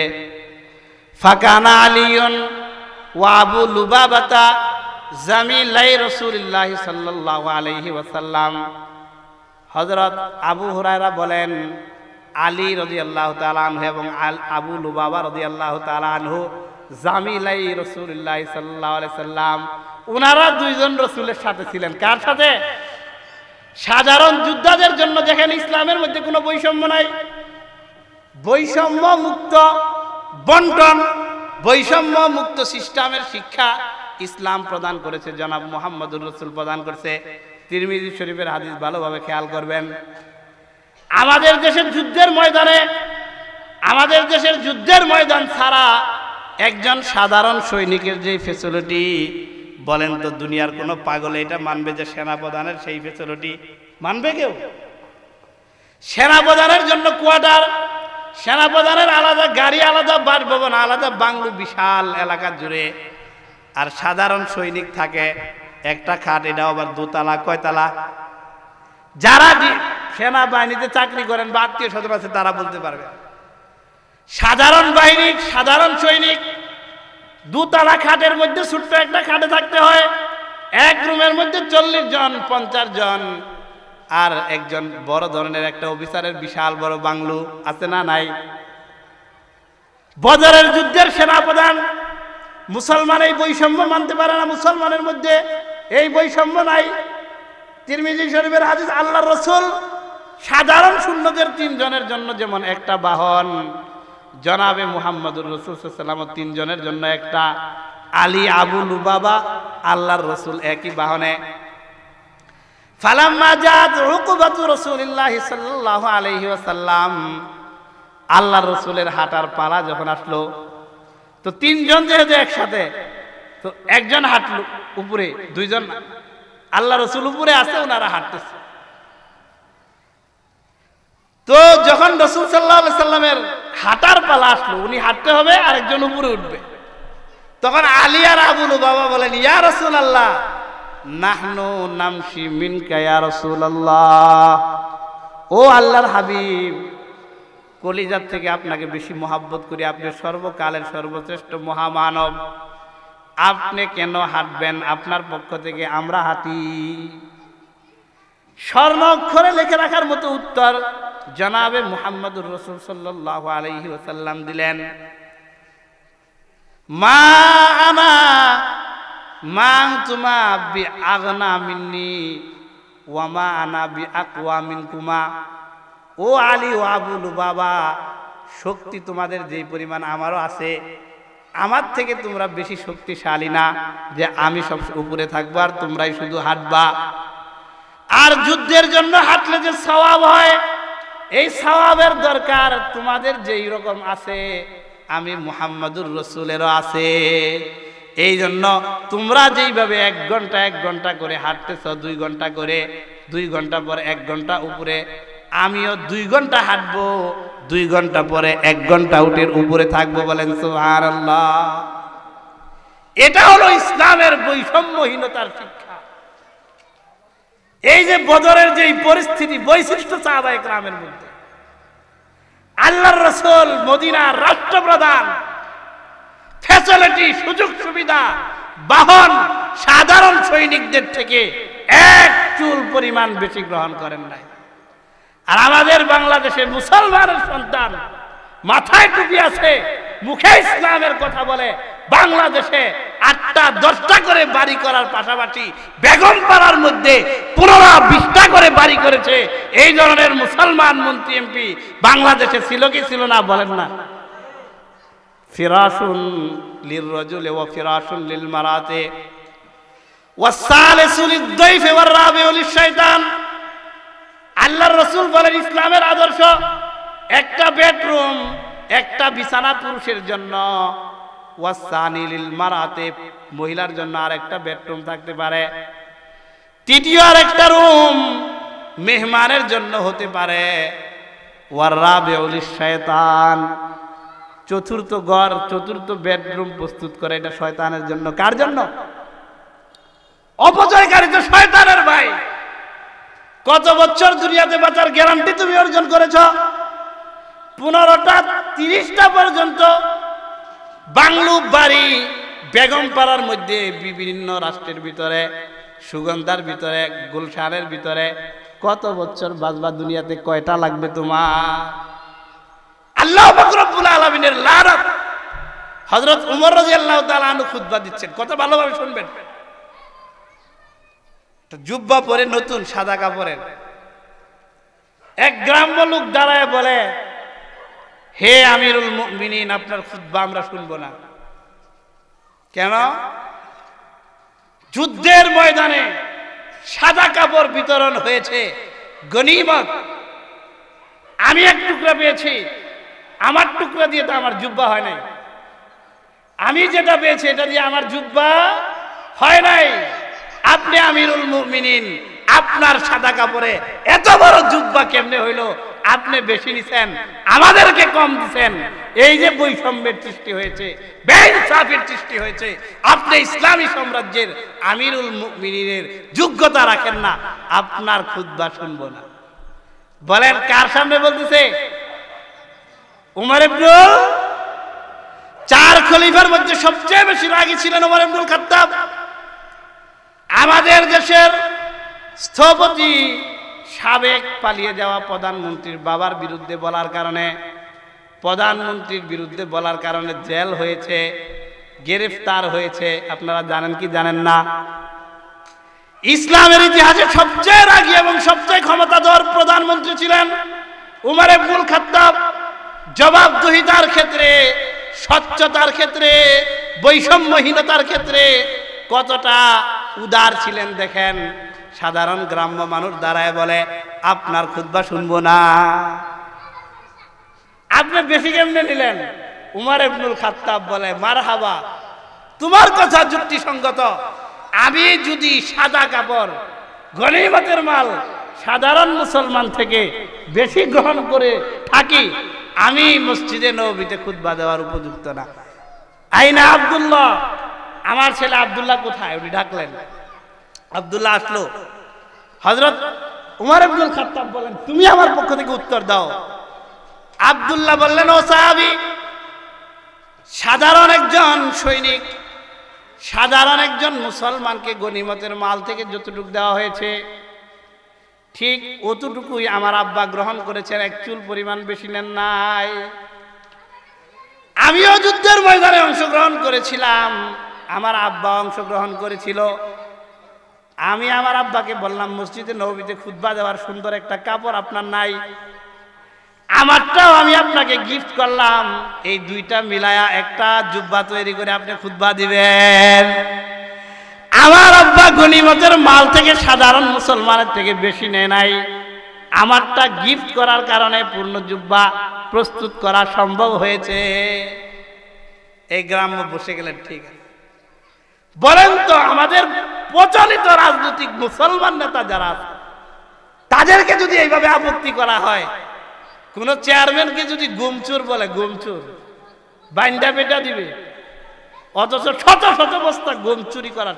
ফাকানা আলিয়ুন ওয়া আবু লুবাবাতা জামিলাই রাসূলুল্লাহ সাল্লাল্লাহু আলাইহি ওয়াসাল্লাম। হযরত আবু হুরায়রা বলেন, আলী রাদিয়াল্লাহু তাআলা আনহু এবং আবু লুবাবা রাদিয়াল্লাহু তাআলা আনহু জামিলাই রাসূলুল্লাহ সাল্লাল্লাহু আলাইহি সাল্লাম, ওনারা দুইজন রাসূলের সাথে ছিলেন। কার সাথে? সাধারণ যোদ্ধাদের জন্য, যেখানে ইসলামের মধ্যে কোনো বৈষম্য নাই, বৈষম্য মুক্ত বন্টন, বৈষম্য মুক্ত সিস্টেমের শিক্ষা ইসলাম প্রদান করেছে, জনাব মুহাম্মদুর রাসূল প্রদান করছে। তিরমিজি শরীফের হাদিস ভালোভাবে খেয়াল করবেন। আমাদের দেশের যুদ্ধের ময়দানে, আমাদের দেশের যুদ্ধের ময়দান ছাড়া একজন সাধারণ সৈনিকের যে ফ্যাসিলিটি, বলেন তো দুনিয়ার কোনো পাগল এটা মানবে যে সেনাপ্রধানের সেই ফ্যাসিলিটি মানবে কেউ? সেনাপ্রধানের জন্য কোয়ার্টার, সেনাপ্রধানের আলাদা গাড়ি, আলাদা বাসভবন, আলাদা বাংলো বিশাল এলাকা জুড়ে। আর সাধারণ সৈনিক থাকে একটা খাট, এটাও আবার দোতলা, কয়তলা? যারা সেনাবাহিনীতে চাকরি করেন বা আত্মীয় স্বজন আছে তারা বলতে পারবে। সাধারণ বাহিনী, সাধারণ সৈনিক দোতলা খাটের মধ্যে ছোট্ট একটা খাটে থাকতে হয়। এক রুমের মধ্যে 40 জন 50 জন। আর একজন বড় ধরনের একটা অফিসারের বিশাল বড় বাংলো আছে না নাই? বদরের যুদ্ধের সেনাপ্রধান মুসলমান এই বৈষম্য মানতে পারে না। মুসলমানের মধ্যে এই বৈষম্য নাই। তিরমিজি শরীফের হাদিস, আল্লাহর রাসূল সাধারণ সৈন্যদের 3 জনের জন্য যেমন একটা বাহন, জনাবে মুহাম্মদুর রাসূল সাল্লাল্লাহু আলাইহি ওয়াসাল্লাম 3 জনের জন্য একটা। আলী, আবু লুবাবা, আল্লাহর রাসূল একই বাহনে। ফালাম্মা জাত উকবাতু রাসূলিল্লাহ সাল্লাল্লাহু আলাইহি ওয়াসাল্লাম, আল্লাহর রাসূলের হাঁটার পালা যখন আসলো, তো 3 জন যেহেতু একসাথে, তো একজন হাঁটলো উপরে, 2 জন আল্লাহ রাসূল উপরে আছে, ওনারা হাঁটতেছে। তো যখন রাসূল সাল্লাল্লাহু আলাইহি সাল্লামের হাঁটার পালা আসলো, উনি হাঁটতে হবে, আরেকজন উপরে উঠবে। তখন আলী আর আবু লুবাবা বলেন, ইয়া রাসূলুল্লাহ নাহনু নামশি মিনকা ইয়া রাসূলুল্লাহ, ও আল্লাহর হাবিব, কলিজার থেকে আপনাকে বেশি মহাব্বত করি, আপনি সর্বকালের সর্বশ্রেষ্ঠ মহামানব। আপনি কেন হাঁটবেন? আপনার পক্ষ থেকে আমরা হাঁটি। স্বর্ণ অক্ষরে লিখে রাখার মতো উত্তর জনাবে মুহাম্মদুর রাসূল সাল্লাল্লাহু আলাইহি ওয়াসাল্লাম দিলেন, মা আনা মা আনতুমা বিআগনা মিন্নি ওয়া মা আনা বিআকওয়া মিনকুমা। ও আলী ও আবু লুবাবা, শক্তি তোমাদের যেই পরিমাণ আমারও আছে, আমার থেকে তোমরা বেশি শক্তিশালী না যে আমি সব উপরে থাকবো আর তোমরাই শুধু হাঁটবা। আর যুদ্ধের জন্য হাঁটলে যে সওয়াব হয়, এই সওয়াবের দরকার তোমাদের যেই রকম আছে আমি মুহাম্মদুর রাসূলেরও আছে। এই জন্য তোমরা যেইভাবে 1 ঘন্টা 1 ঘন্টা করে হাঁটতেছ, 2 ঘন্টা করে, 2 ঘন্টা পর 1 ঘন্টা উপরে, আমিও 2 ঘন্টা হাঁটবো, 2 ঘন্টা পরে 1 ঘন্টা উঠের উপরে থাকবো। বলেন সুবহানাল্লাহ। এটা হলো ইসলামের বৈষম্যহীনতার শিক্ষা। এই যে বদরের যে পরিস্থিতি, বৈশিষ্ট্য সাহাবায়ে কেরামের মধ্যে, আল্লাহর রাসূল মদিনার রাষ্ট্রপ্রধান, ফ্যাসিলিটি, সুযোগ সুবিধা, বাহন সাধারণ সৈনিকদের থেকে 1 চুল পরিমাণ বেশি গ্রহণ করেন নাই। আর আমাদের বাংলাদেশে মুসলমানের সন্তান, মাথায় টুপি আছে, মুখে ইসলামের কথা বলে, বাংলাদেশে 8টা 10টা করে বাড়ি করার পাশাপাশি বেগমপাড়ার মধ্যে 15-20টা করে বাড়ি করেছে। এই ধরনের মুসলমান মন্ত্রী এমপি বাংলাদেশে ছিল কি ছিল না? বলেন না। ফিরাশুন লিররাজুলি ওয়া ফিরাশুন লিল মারাতি ওয়া সালিসু লিদ-দাইফি ওয়া রাবিউ লিশ-শাইতান। আল্লাহর রাসূল বলেন ইসলামের আদর্শ, একটা বেডরুম, একটা বিছানা পুরুষের জন্য, ওয়া সানি লিল মারাতি, মহিলার জন্য আরেকটা বেডরুম থাকতে পারে, তৃতীয় আরেকটা রুম মেহমানের জন্য হতে পারে, ওয়া রাবিউ লিশ-শাইতান, চতুর্থ ঘর, চতুর্থ বেডরুম প্রস্তুত করে এটা শয়তানের জন্য। কার জন্য? অপচয়কারী তো শয়তানের ভাই। কত বছর দুনিয়াতে বাঁচার গ্যারান্টি তুমি অর্জন করেছ? 15টা 30টা পর্যন্ত বাংলু বাড়ি বেগমপাড়ার মধ্যে, বিভিন্ন রাষ্ট্রের ভিতরে, সুগন্ধার ভিতরে, গুলশানের ভিতরে, কত বছর বাঁচবা দুনিয়াতে? কয়টা লাগবে তোমার? আল্লাহ পাক রব্বুল আলামিনের লানত। হযরত ওমর রাদিয়াল্লাহু তাআলা আনহু খুতবা দিচ্ছেন, কত ভালোভাবে শুনবেন। জুব্বা পরে, নতুন সাদা কাপড়ের, এক গ্রাম্য লোক দাঁড়ায় বলে, হে আমিরুল মুমিনিন, আপনার খুতবা আমরা শুনবো না। কেন? যুদ্ধের ময়দানে সাদা কাপড় বিতরণ হয়েছে, গনিমত। আমি এক টুকরা পেয়েছি, আমার টুকরা দিয়ে তো আমার জুব্বা হয় নাই। আমি যেটা পেয়েছি এটা দিয়ে আমার জুব্বা হয় নাই। আপনি আমিরুল মুমিনিন, আপনার সাদা কাপড়ে এত বড় জুব্বা কেমনে হইল? আপনি বেশি নিছেন, আমাদেরকে কম দিছেন। এই যে বৈষম্যের সৃষ্টি হয়েছে, বেইনসাফির সৃষ্টি হয়েছে। আপনি ইসলামী সাম্রাজ্যের আমিরুল মুমিনিনের যোগ্যতা রাখেন না, আপনার খুতবা শুনবো না। বলেন কার সামনে বলতেছে? উমর ইবনুল, 4 খলিফার মধ্যে সবচেয়ে বেশি রাগী ছিলেন উমর ইবনুল খাত্তাব। আমাদের দেশের স্থপতি, সাবেক পালিয়ে যাওয়া প্রধানমন্ত্রীর বাবার বিরুদ্ধে বলার কারণে, প্রধানমন্ত্রীর বিরুদ্ধে বলার কারণে জেল হয়েছে, গ্রেফতার হয়েছে। আপনারা জানেন কি জানেন না? ইসলামের ইতিহাসে সবচেয়ে রাগী এবং সবচেয়ে ক্ষমতাধর প্রধানমন্ত্রী ছিলেন উমর ইবনুল খাত্তাব। জবাবদিহিতার ক্ষেত্রে, স্বচ্ছতার ক্ষেত্রে, বৈষম্যহীনতার ক্ষেত্রে কতটা উদার ছিলেন দেখেন। সাধারণ গ্রাম্য মানুষ দাঁড়ায় বলে, আপনার খুতবা শুনবো না। আপনি বেশি কেমনে নিলেন? উমর ইবনুল খাত্তাব বলে, মারহাবা, তোমার কথা যুক্তিসঙ্গত। আমি যদি সাদা কাপড়, গনিমতের মাল সাধারণ মুসলমান থেকে বেশি গ্রহণ করে থাকি, আমি মসজিদে নববীতে খুতবা দেওয়ার উপযুক্ত না। আইনা আব্দুল্লাহ, আমার ছেলে আব্দুল্লাহ কোথায়? উনি ডাকলেন, আব্দুল্লাহ আসলো। হযরত উমর ইবনুল খাত্তাব বলেন, তুমি আমার পক্ষ থেকে উত্তর দাও। আব্দুল্লাহ বললেন, ও সাহাবী, সাধারণ একজন সৈনিক সাধারণ একজন মুসলমানকে গনিমতের মাল থেকে যতটুকু দেওয়া হয়েছে ঠিক অতটুকুই আমার আব্বা গ্রহণ করেছেন, এক চুল পরিমাণ বেশি নেন নাই। আমিও যুদ্ধের ময়দানে অংশগ্রহণ করেছিলাম, আমার আব্বা অংশগ্রহণ করেছিল। আমি আমার আব্বাকে বললাম, মসজিদে নববীতে খুতবা দেওয়ার সুন্দর একটা কাপড় আপনার নাই, আমারটাও আমি আপনাকে গিফট করলাম, এই দুইটা মিলায়া একটা জুব্বা তৈরি করে আপনি খুতবা দিবেন। আমার আব্বা গনিমতের মাল থেকে সাধারণ মুসলমানের থেকে বেশি নেয় নাই, আমারটা গিফট করার কারণে পূর্ণ জুব্বা প্রস্তুত করা সম্ভব হয়েছে। এই গ্রাম্য বসে গেলেন, ঠিক আছে, বলেন তো আমাদের প্রচলিত রাজনৈতিক মুসলমান নেতা যারা আছে তাদেরকে যদি এইভাবে আপত্তি করা হয়, কোন চেয়ারম্যানকে যদি গুমচুর বলে, গুমচুর বাইন্দা পেটা দিবে, অথচ শত শত বস্তা গম চুরি করা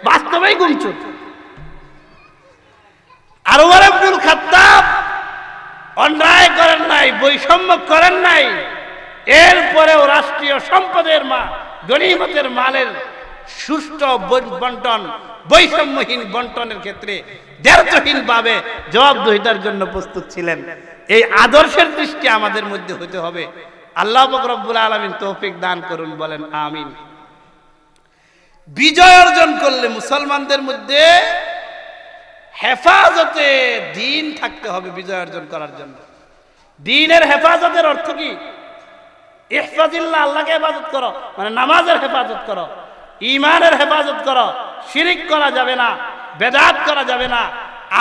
বাস্তবেই গুমচুর। আর ওমর ইবনুল খাত্তাব অন্যায় করেন নাই, বৈষম্য করেন নাই, এরপরেও রাষ্ট্রীয় সম্পদের গনিমতের মালের সুষ্ঠু বন্টন, বৈষম্যহীন বন্টনের ক্ষেত্রে দ্ব্যর্থহীন ভাবে জবাবদিহিতার জন্য প্রস্তুত ছিলেন। এই আদর্শের দৃষ্টি আমাদের মধ্যে হতে হবে। আল্লাহ পাক রব্বুল আলামিন তৌফিক দান করুন, বলেন আমিন। বিজয় অর্জন করলে মুসলমানদের মধ্যে হেফাজতে দ্বীন থাকতে হবে। বিজয় অর্জন করার জন্য দ্বীনের হেফাজতের অর্থ কি? ইহফাজিল্লাহ, আল্লাহকে হেফাজত করো, মানে নামাজের হেফাজত করো, ঈমানের হেফাজত করো, শিরিক করা যাবে না, বেদাত করা যাবে না,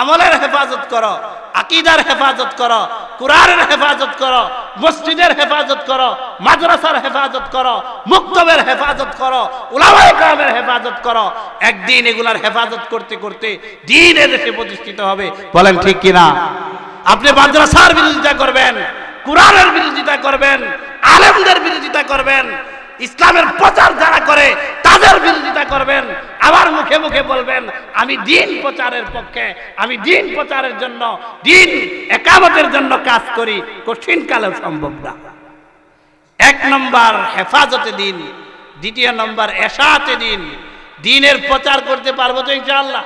আমলের হেফাজত করো, আকীদার হেফাজত করো, কুরআনের হেফাজত করো, মসজিদের হেফাজত করো, মাদ্রাসার হেফাজত করো, মুক্তবের হেফাজত করো, উলামায়ে কেরামের হেফাজত করো। একদিন এগুলার হেফাজত করতে করতে দ্বীন এদেশে প্রতিষ্ঠিত হবে, বলেন ঠিক কিনা? আপনি মাদ্রাসার বিরোধিতা করবেন, কুরআনের বিরোধিতা করবেন, আলেমদের বিরোধিতা করবেন, ইসলামের প্রচার যারা করে তাদের বিরোধিতা করবেন, আবার মুখে মুখে বলবেন আমি দ্বীন প্রচারের পক্ষে, আমি দ্বীন প্রচারের জন্য, দ্বীন ইকামতের জন্য কাজ করি, কঠিন কালেও সম্ভব না। এক নম্বর হেফাজতে দ্বীন, দ্বিতীয় নম্বর এশাআতে দ্বীন। দ্বীনের প্রচার করতে পারবো তো ইনশাআল্লাহ?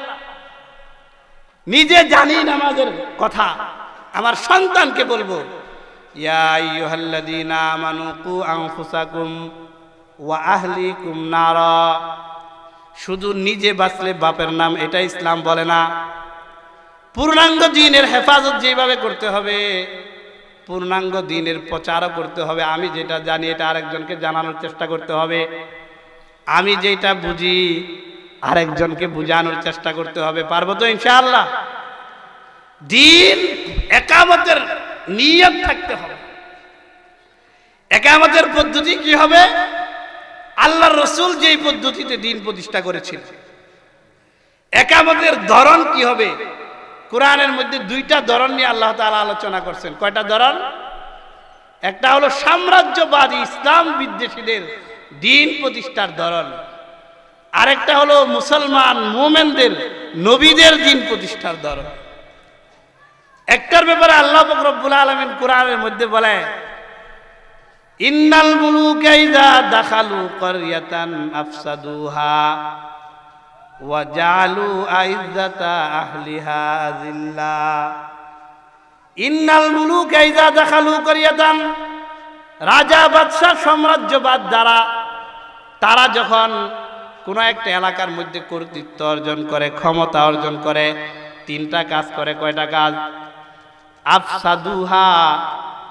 নিজে জানি নামাজের কথা, আমার সন্তানকে বলবো ইয়া আইয়ুহাল্লাযীনা আমানু কু আনফুসাকুম ওয়া আহলিকুম নারা। শুধু নিজে বাঁচলে বাপের নাম, এটা ইসলাম বলে না। পূর্ণাঙ্গ দ্বীনের হেফাজত যেভাবে করতে হবে, পূর্ণাঙ্গ দ্বীনের প্রচারও করতে হবে। আমি যেটা জানি এটা আরেকজনকে জানানোর চেষ্টা করতে হবে, আমি যেটা বুঝি আরেকজনকে বুঝানোর চেষ্টা করতে হবে। পারবো তো ইনশাআল্লাহ? দ্বীন ইকামতের নিয়ত থাকতে হবে। ইকামতের পদ্ধতি কি হবে? আল্লাহর রাসূল যেই পদ্ধতিতে দ্বীন প্রতিষ্ঠা করেছিল। ইকামতের ধরন কি হবে? কোরআনের মধ্যে দুইটা ধরন নিয়ে আল্লাহ তাআলা আলোচনা করছেন। কয়টা ধরন? একটা হলো সাম্রাজ্যবাদী ইসলাম বিদ্বেষীদের দ্বীন প্রতিষ্ঠার ধরন, আরেকটা হলো মুসলমান মুমিনদের নবীদের দ্বীন প্রতিষ্ঠার ধরন। একটার ব্যাপারে আল্লাহ পাক রব্বুল আলামিন কোরআনের মধ্যে বলে ইন্নাল মুলুকা ইযা দাখালু ক্বরিয়াতান আফসাদুহা ওয়া জাআলু আইজ্জাতা আহলিহা আযিল্লা। ইন্নাল মুলুকা ইযা দাখালু ক্বরিয়াতান, রাজা বাদশা সাম্রাজ্যবাদ দ্বারা তারা যখন কোনো একটা এলাকার মধ্যে কর্তৃত্ব অর্জন করে, ক্ষমতা অর্জন করে, তিনটা কাজ করে। কয়টা কাজ? আফসাদুহা,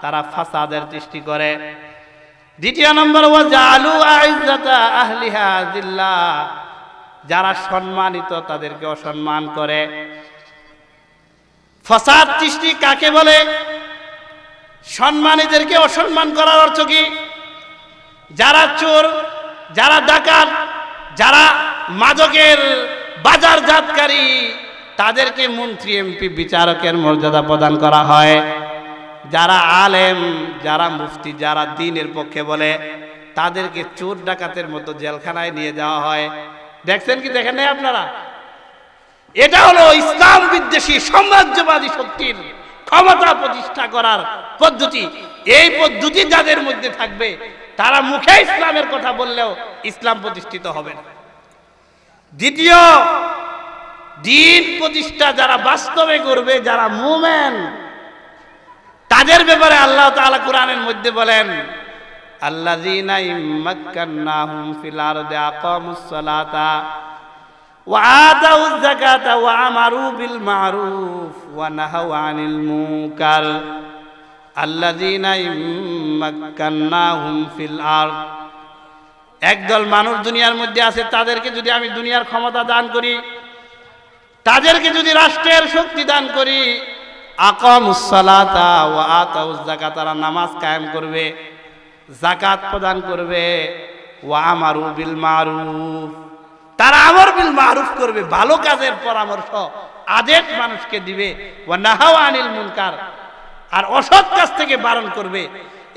তারা ফাসাদের সৃষ্টি করে। দ্বিতীয় নম্বর ওয়া জাআলু আইজ্জাতা আহলিহা আযিল্লা, যারা সম্মানিত তাদেরকে অসম্মান করে। ফাসাদ সৃষ্টি কাকে বলে? সম্মানীদেরকে অসম্মান করার অর্থ কি? যারা চোর, যারা ডাকাত, যারা মাদকের বাজারজাতকারী, তাদেরকে মন্ত্রী, এমপি, বিচারকের মর্যাদা প্রদান করা হয়। যারা আলেম, যারা মুফতি, যারা দ্বীনের পক্ষে বলে, তাদেরকে চোর ডাকাতের মতো জেলখানায় নিয়ে যাওয়া হয়। দেখছেন কি দেখেন নাই আপনারা? এটা হলো ইসলাম বিদ্বেষী সাম্রাজ্যবাদী শক্তির ক্ষমতা প্রতিষ্ঠা করার পদ্ধতি। এই পদ্ধতি যাদের মধ্যে থাকবে তারা মুখে ইসলামের কথা বললেও ইসলাম প্রতিষ্ঠিত হবে না। দ্বিতীয়, দিন প্রতিষ্ঠা যারা বাস্তবে করবে, যারা মুমিন, তাদের ব্যাপারে আল্লাহ তাআলা কোরআনের মধ্যে বলেন, আল্লাযীনা ইম্মাক্কান্নাহুম ফিল আরদি আকামুস সালাতা ওয়া আতাউয যাকাতা ওয়া আমারু বিল মা'রুফ ওয়া নাহাউ আনিল মুনকার আল্লাযীনা ইম্মাক্কান্নাহুম ফিল আরদ। একদল মানুষ দুনিয়ার মধ্যে আছে, তাদেরকে যদি আমি দুনিয়ার ক্ষমতা দান করি, তাদেরকে যদি রাষ্ট্রের শক্তি দান করি, আকামুস সালাতা ওয়া আতাউয যাকাত, তারা নামাজ কায়েম করবে, যাকাত প্রদান করবে, ওয়া আমারু বিল মা'রুফ, তারা আমর বিল মা'রুফ করবে, ভালো কাজের পরামর্শ আদেশ মানুষকে দিবে, ওয়া নাহাউ আনিল মুনকার, আর অসৎ কাজ থেকে বারণ করবে।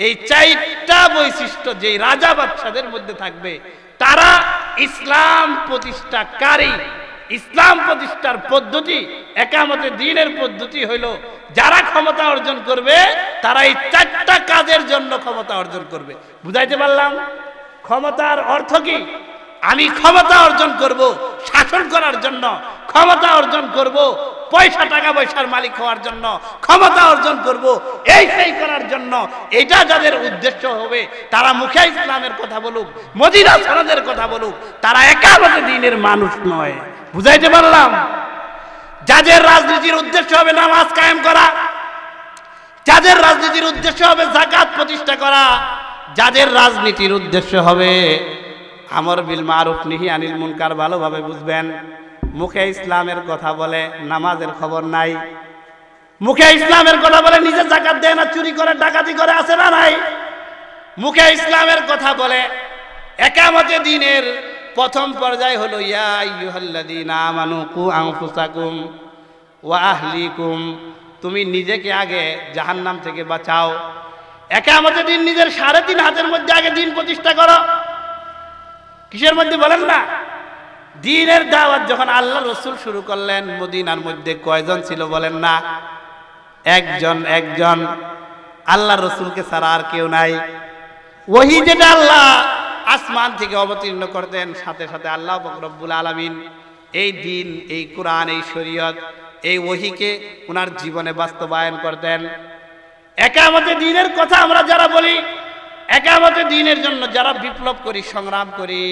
এই চারটা বৈশিষ্ট্য যেই রাজা বাদশাদের মধ্যে থাকবে, তারা ইসলাম প্রতিষ্ঠাকারী। ইসলাম প্রতিষ্ঠার পদ্ধতি, একামতে দ্বীনের পদ্ধতি হইল, যারা ক্ষমতা অর্জন করবে তারা এই চারটা কাজের জন্য ক্ষমতা অর্জন করবে। বুঝাইতে পারলাম? ক্ষমতার অর্থ কি? আমি ক্ষমতা অর্জন করব শাসন করার জন্য, ক্ষমতা অর্জন করব পয়সা টাকা পয়সার মালিক হওয়ার জন্য, ক্ষমতা অর্জন করব এই সেই করার জন্য। এটা যাদের উদ্দেশ্য হবে, তারা মুখে ইসলামের কথা বলুক, মদিনা সনদের কথা বলুক, তারা একামতে দ্বীনের মানুষ নয়। বুঝাইতে পারলাম? যাদের রাজনীতির উদ্দেশ্য হবে নামাজ কায়েম করা, যাদের রাজনীতির উদ্দেশ্য হবে যাকাত প্রতিষ্ঠা করা, যাদের রাজনীতির উদ্দেশ্য হবে আমর বিল মারুফ নিহি আনিল মুনকার, ভালোভাবে বুঝবেন, মুখে ইসলামের কথা বলে নামাজের খবর নাই, মুখে ইসলামের কথা বলে নিজে যাকাত দেয় না, চুরি করে ডাকাতি করে, আছে না নাই? মুখে ইসলামের কথা বলে। একামতে দ্বীনের প্রথম পর্যায় হলো ইয়া আইয়ুহাল্লাযীনা আমানু কু আনফুসাকুম ওয়া আহলিকুম, তুমি নিজেকে আগে জাহান্নাম থেকে বাঁচাও। একামতে দ্বীন নিজের 3.5 হাতের মধ্যে আগে দ্বীন প্রতিষ্ঠা করো। কিসের মধ্যে বলেন না? দ্বীনের দাওয়াত যখন আল্লাহ রাসূল শুরু করলেন, মদিনার মধ্যে কয়জন ছিল বলেন না? একজন আল্লাহ রাসূলকে ছাড়া আর কেউ নাই। ওহী যেটা আল্লাহ আসমান থেকে অবতীর্ণ করতেন, সাথে সাথে আল্লাহ পাক রব্বুল আলামিন এই দ্বীন, এই কোরআন, এই শরীয়ত, এই ওহীকে ওনার জীবনে বাস্তবায়ন করতেন। একামতে দ্বীনের কথা আমরা যারা বলি, একামতে দ্বীনের জন্য যারা বিপ্লব করি, সংগ্রাম করি,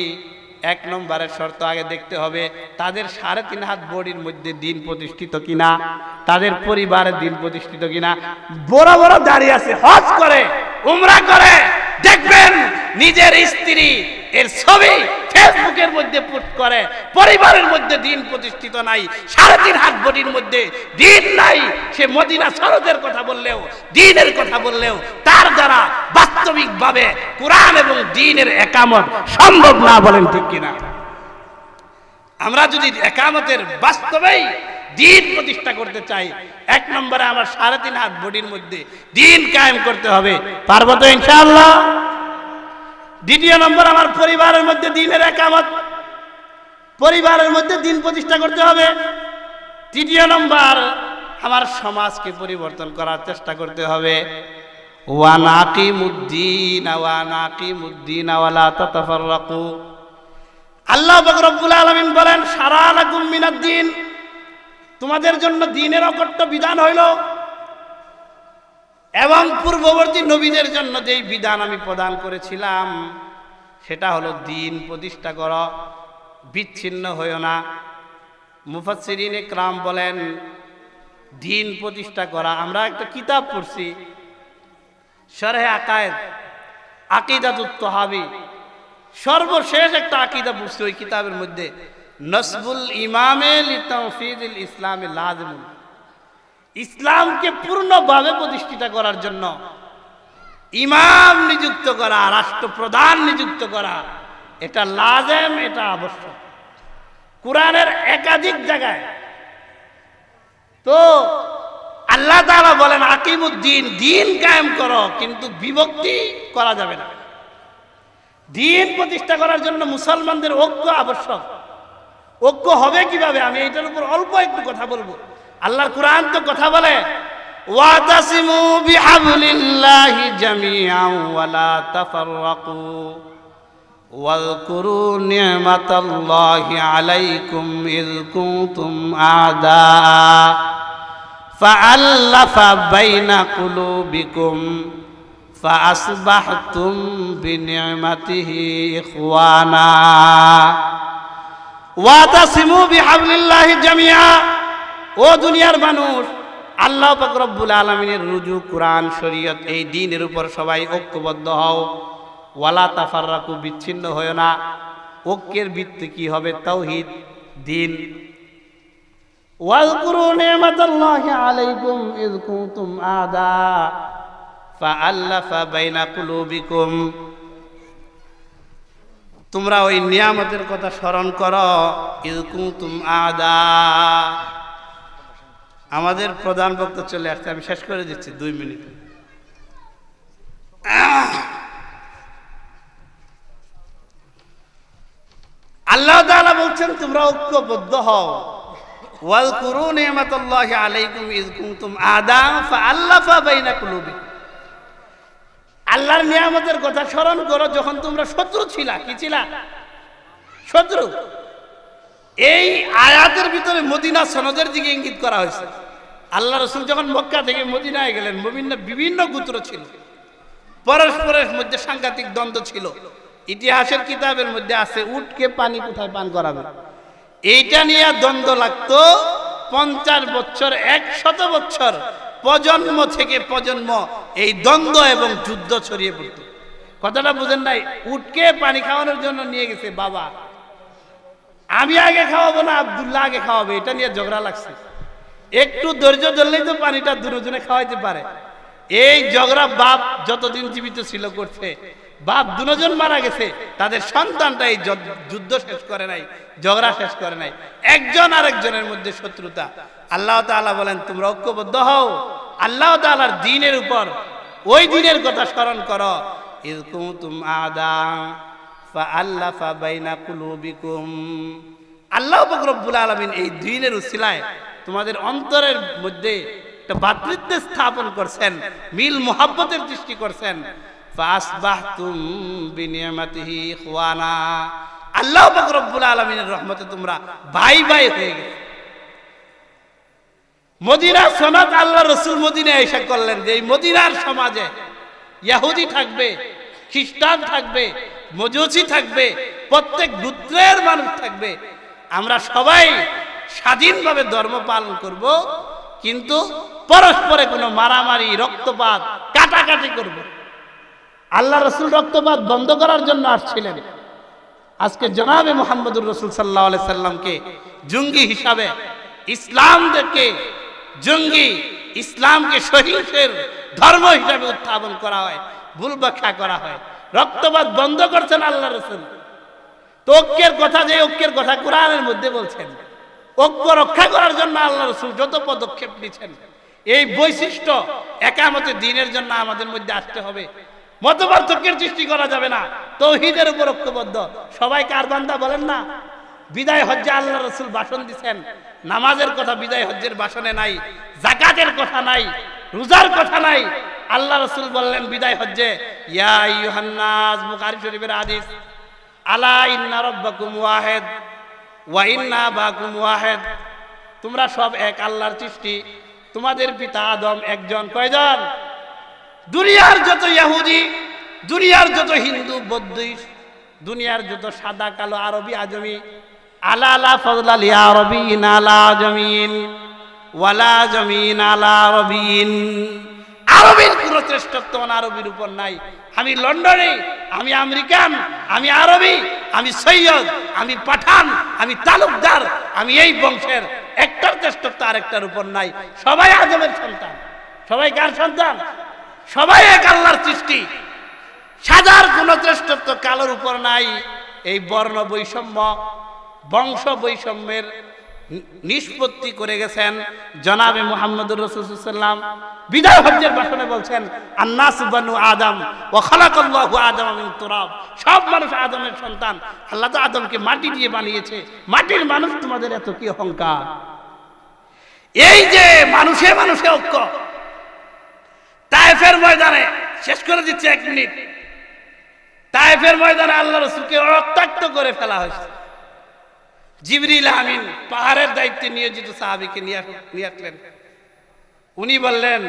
1 নম্বরের শর্ত আগে দেখতে হবে তাদের 3.5 হাত বডির মধ্যে দ্বীন প্রতিষ্ঠিত কিনা, তাদের পরিবারের দ্বীন প্রতিষ্ঠিত কিনা। বড় বড় দাঁড়িয়ে আছে, হজ করে, উমরা করে, দেখবেন নিজের স্ত্রী এর ছবি ফেসবুকের মধ্যে পোস্ট করে, পরিবারের মধ্যে দ্বীন প্রতিষ্ঠিত নাই, 3.5 হাত বডির মধ্যে দ্বীন নাই। সে মদিনা সনদের কথা বললেও, দ্বীনের কথা বললেও তার দ্বারা বাস্তবিকভাবে কোরআন এবং দ্বীনের একামত সম্ভব না। বলেন ঠিক কিনা? আমরা যদি একামতের বাস্তবেই দ্বীন প্রতিষ্ঠা করতে চাই, 1 নম্বরে আমার 3.5 হাত বডির মধ্যে দ্বীন কায়েম করতে হবে। পারবো তো ইনশাআল্লাহ? দ্বিতীয় নম্বর, আমার পরিবারের মধ্যে দ্বীনের একামত, পরিবারের মধ্যে দ্বীন প্রতিষ্ঠা করতে হবে। তৃতীয় নম্বর, আমার সমাজকে পরিবর্তন করার চেষ্টা করতে হবে। ওয়া নাকিমুদ্দিন ওয়া লা তাতাফাররাকু। আল্লাহ পাক রব্বুল আলামিন বলেন, শারা লাকুম মিনাদ-দ্বীন, তোমাদের জন্য দ্বীনের অকট্য বিধান হইল, এবং পূর্ববর্তী নবীদের জন্য যেই বিধান আমি প্রদান করেছিলাম সেটা হলো দ্বীন প্রতিষ্ঠা করো, বিচ্ছিন্ন হইও না। মুফাসসিরিন ইকরাম বলেন দ্বীন প্রতিষ্ঠা করা, আমরা একটা কিতাব পড়ছি, শরহে আকায়েদ, আকিদাতুত তাহাবী, সর্বশেষ একটা আকিদা পড়ছি ওই কিতাবের মধ্যে, নসবুল ইমামে লিতাওফিদিল ইসলামে লাজিমুন, ইসলামকে পূর্ণভাবে প্রতিষ্ঠিত করার জন্য ইমাম নিযুক্ত করা, রাষ্ট্রপ্রধান নিযুক্ত করা, এটা লাজেম, এটা আবশ্যক। কোরআনের একাধিক জায়গায় তো আল্লাহ তাআলা বলেন আকিমুদ্দিন, দ্বীন কায়েম করো, কিন্তু বিভক্তি করা যাবে না। দ্বীন প্রতিষ্ঠা করার জন্য মুসলমানদের ঐক্য আবশ্যক। ঐক্য হবে কিভাবে? আমি এটার উপর অল্প একটু কথা বলবো। আল্লাহর কোরআন তো কথা বলে, ওয়াতাসিমু বিহাবলিল্লাহি জামিআন ওয়া লা তাফাররাকু, واذكروا نعمة الله عليكم إذ كنتم أعداء فألف بين قلوبكم فأصبحتم بنعمته إخوانا واعتصموا بحبل الله جميعا ও দুনিয়ার মানুষ আল্লাহ পাক রব্বুল আলামিনের রুজু কোরআন শরীয়ত এই দ্বীনের উপর সবাই ঐক্যবদ্ধ হও ওয়ালা তাফাররাকু বিচ্ছিন্ন হয় না ঐক্যের ভিত্তি কি হবে তাওহীদ দ্বীন ওয়াজকুরু নি'মাতাল্লাহি আলাইকুম ইয কুনতুম আ'দা ফাআল্লাফা বাইনা কুলুবিকুম তোমরা ওই নিয়ামতের কথা স্মরণ করো ইয কুনতুম আ'দা আমাদের প্রধান বক্তা চলে আসছে আমি শেষ করে দিচ্ছি 2 মিনিট আল্লাহ তাআলা বলছেন তোমরা ঐক্যবদ্ধ হও ওয়াজকুরু নি'মাতাল্লাহি আলাইকুম ইয কুনতুম আ'দা ফাআল্লাফা বাইনা কুলুবিকুম আল্লাহর নিয়ামতের কথা স্মরণ করো যখন তোমরা শত্রু ছিলা কি ছিলা শত্রু এই আয়াতের ভিতরে মদিনা সনদের দিকে ইঙ্গিত করা হয়েছে আল্লাহ রাসূল যখন মক্কা থেকে মদিনায় গেলেন মুমিনরা বিভিন্ন গোত্র ছিল পরস্পরের মধ্যে সাংঘাতিক দ্বন্দ্ব ছিল ইতিহাসের কিতাবের মধ্যে আছে উটকে পানি কোথায় পান করাবে এইটা নিয়ে দ্বন্দ্ব লাগতো 50 বছর 100 বছর প্রজন্ম থেকে প্রজন্ম এই দ্বন্দ্ব এবং যুদ্ধ ছড়িয়ে পড়তো কথাটা বুঝেন নাই উটকে পানি খাওয়ানোর জন্য নিয়ে গেছে বাবা আমি আগে খাওয়াবো না আব্দুল্লাহ আগে খাওয়াবে এটা নিয়ে ঝগড়া লাগছে একটু ধৈর্য ধরলেই তো পানিটা দুজনে খাওয়াইতে পারে এই ঝগড়া বাপ যতদিন জীবিত ছিল করছে বাপ দুজন মারা গেছে তাদের সন্তানটা এই যুদ্ধ শেষ করে নাই ঝগড়া শেষ করে নাই একজন আরেকজনের মধ্যে শত্রুতা আল্লাহ তাআলা বলেন তোমরা ঐক্যবদ্ধ হও আল্লাহ তাআলার দ্বীনের উপর ওই দ্বীনের কথা স্মরণ করো ইয কুনতুম আ'দা ফাআল্লাফা বাইনা কুলুবিকুম আল্লাহ পাক রব্বুল আলামিন এই দ্বীনের উসিলায় তোমাদের অন্তরের মধ্যে একটা ভ্রাতৃত্ব স্থাপন করছেন মিল মুহাব্বতের সৃষ্টি করছেন ফাসবাহতুম বিনিয়ামাতিহি ইখওয়ানা আল্লাহ পাক রব্বুল আলামিনের রহমতে তোমরা ভাই ভাই হয়ে গেছো মদিনা সনদ আল্লাহ রাসূল মদিনায় এসে করলেন যে এই মদিনার সমাজে ইহুদি থাকবে খ্রিস্টান থাকবে মজুসি থাকবে প্রত্যেক গোত্রের মানুষ থাকবে আমরা সবাই স্বাধীনভাবে ধর্ম পালন করব কিন্তু পরস্পরে কোনো মারামারি রক্তপাত কাটাকাটি করব আল্লাহ রাসূল রক্তপাত বন্ধ করার জন্য আসছিলেন আজকে জনাবে মুহাম্মদুর রাসূল সাল্লাল্লাহু আলাইহি সাল্লামকে জঙ্গি হিসাবে ইসলামকে জঙ্গি ইসলামকে সহিংসের ধর্ম হিসাবে উত্থাপন করা হয় ভুল ব্যাখ্যা করা হয় রক্তপাত বন্ধ করছেন আল্লাহ রাসূল তো ঐক্যের কথা যে ঐক্যের কথা কোরআনের মধ্যে বলছেন ঐক্য রক্ষা করার জন্য আল্লাহ রাসূল যত পদক্ষেপ নিয়েছেন এই বৈশিষ্ট্য একামতে দ্বীনের জন্য আমাদের মধ্যে আসতে হবে মতপার্থক্যের সৃষ্টি করা যাবে না তাওহীদের উপর ঐক্যবদ্ধ সবাই কার বান্দা বলেন না বিদায় হজ্জে আল্লাহ রাসূল ভাষণ দিবেন নামাজের কথা বিদায় হজ্জের ভাষণে নাই যাকাতের কথা নাই রোজার কথা নাই আল্লাহ রাসূল বললেন বিদায় হজ্জে ইয়া আইয়ুহান নাস বুখারী শরীফের হাদিস আলা ইন্না রাব্বাকুম ওয়াহিদ ওয়া ইন্না আবাকুম ওয়াহিদ তোমরা সব এক আল্লাহর সৃষ্টি তোমাদের পিতা আদম একজন কয়জন দুনিয়ার যত ইহুদি দুনিয়ার যত হিন্দু বৌদ্ধ দুনিয়ার যত সাদা কালো আরবি আজমি আলা লা ফাযলা লি আরবিন আলা আজমিন ওয়ালা আজমিন আলা আরবিন আরবির কোনো শ্রেষ্ঠত্ব আরবির উপর নাই আমি লন্ডনে আমি আমেরিকান আমি আরবি আমি সৈয়দ আমি পাঠান আমি তালুকদার আমি এই বংশের একটার শ্রেষ্ঠত্ব আরেকটার উপর নাই সবাই আদমের সন্তান সবাই কার সন্তান সবাই এক আল্লাহর সৃষ্টি সাদার কোনো শ্রেষ্ঠত্ব কালোর উপর নাই এই বর্ণ বৈষম্য বংশ বৈষম্যের নিষ্পত্তি করে গেছেন জনাবে মুহাম্মদুর রাসূল সাল্লাল্লাহু আলাইহি ওয়াসাল্লাম বিদায় হজ্জের ভাষণে বলছেন আন্নাসু বানু আদম ওয়া খালাকাল্লাহু আদম মিন তুরাব সব মানুষ আদমের সন্তান আল্লাহ তো আদমকে মাটি দিয়ে বানিয়েছে মাটির মানুষ তোমাদের এত কি অহংকার এই যে মানুষে মানুষে ঐক্য তায়েফের ময়দানে শেষ করে দিচ্ছে 1 মিনিট তায়েফের ময়দানে আল্লাহ রাসূলকে রক্তাক্ত করে ফেলা হয়েছে। জিবরিল আমিন পাহাড়ের দায়িত্বে নিয়োজিত সাহাবীকে নিয়ে আসলেন। উনি বললেন,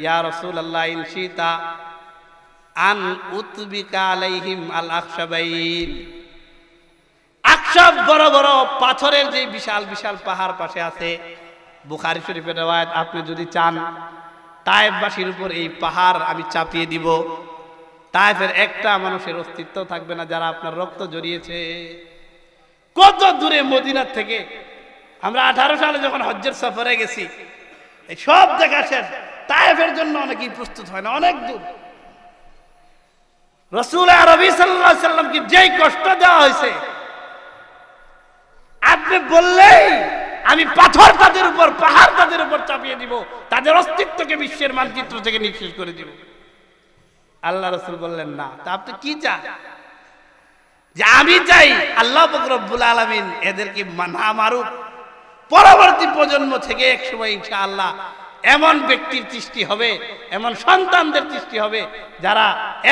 ইয়া রাসূলুল্লাহ ইনশিতা আন উতবিকা আলাইহিম আল আখশাবাইন। আকশাব বড় বড় পাথরের যে বিশাল বিশাল পাহাড় পাশে আছে, বুখারী শরীফের রওয়ায়াত, আপনি যদি চান তায়েফবাসীর উপর এই পাহাড় আমি চাপিয়ে দিব, তায়েফের একটা মানুষের অস্তিত্ব থাকবে না যারা আপনার রক্ত জড়িয়েছে। কত দূরে মদিনার থেকে আমরা 18 সালে যখন হজ্জের সফরে গেছি, এই সব দেখা শেষ, তায়েফের জন্য অনেকেই প্রস্তুত হয় না, অনেক দূর। রাসূল আরবি সাল্লাল্লাহু আলাইহি সাল্লামকে যেই কষ্ট দেওয়া হয়েছে, আপনি বললেই আমি পাথর তাদের উপর, পাহাড় তাদের উপর চাপিয়ে দিব, তাদের অস্তিত্বকে বিশ্বের মানচিত্র থেকে নিঃশেষ করে দিব। আল্লাহ রাসূল বললেন না। তা আপনি কি চান? যে আমি চাই আল্লাহ পাক রব্বুল আলামিন এদেরকে না মারুক, পরবর্তী প্রজন্ম থেকে একসময় ইনশাআল্লাহ এমন ব্যক্তির সৃষ্টি হবে, এমন সন্তানদের সৃষ্টি হবে যারা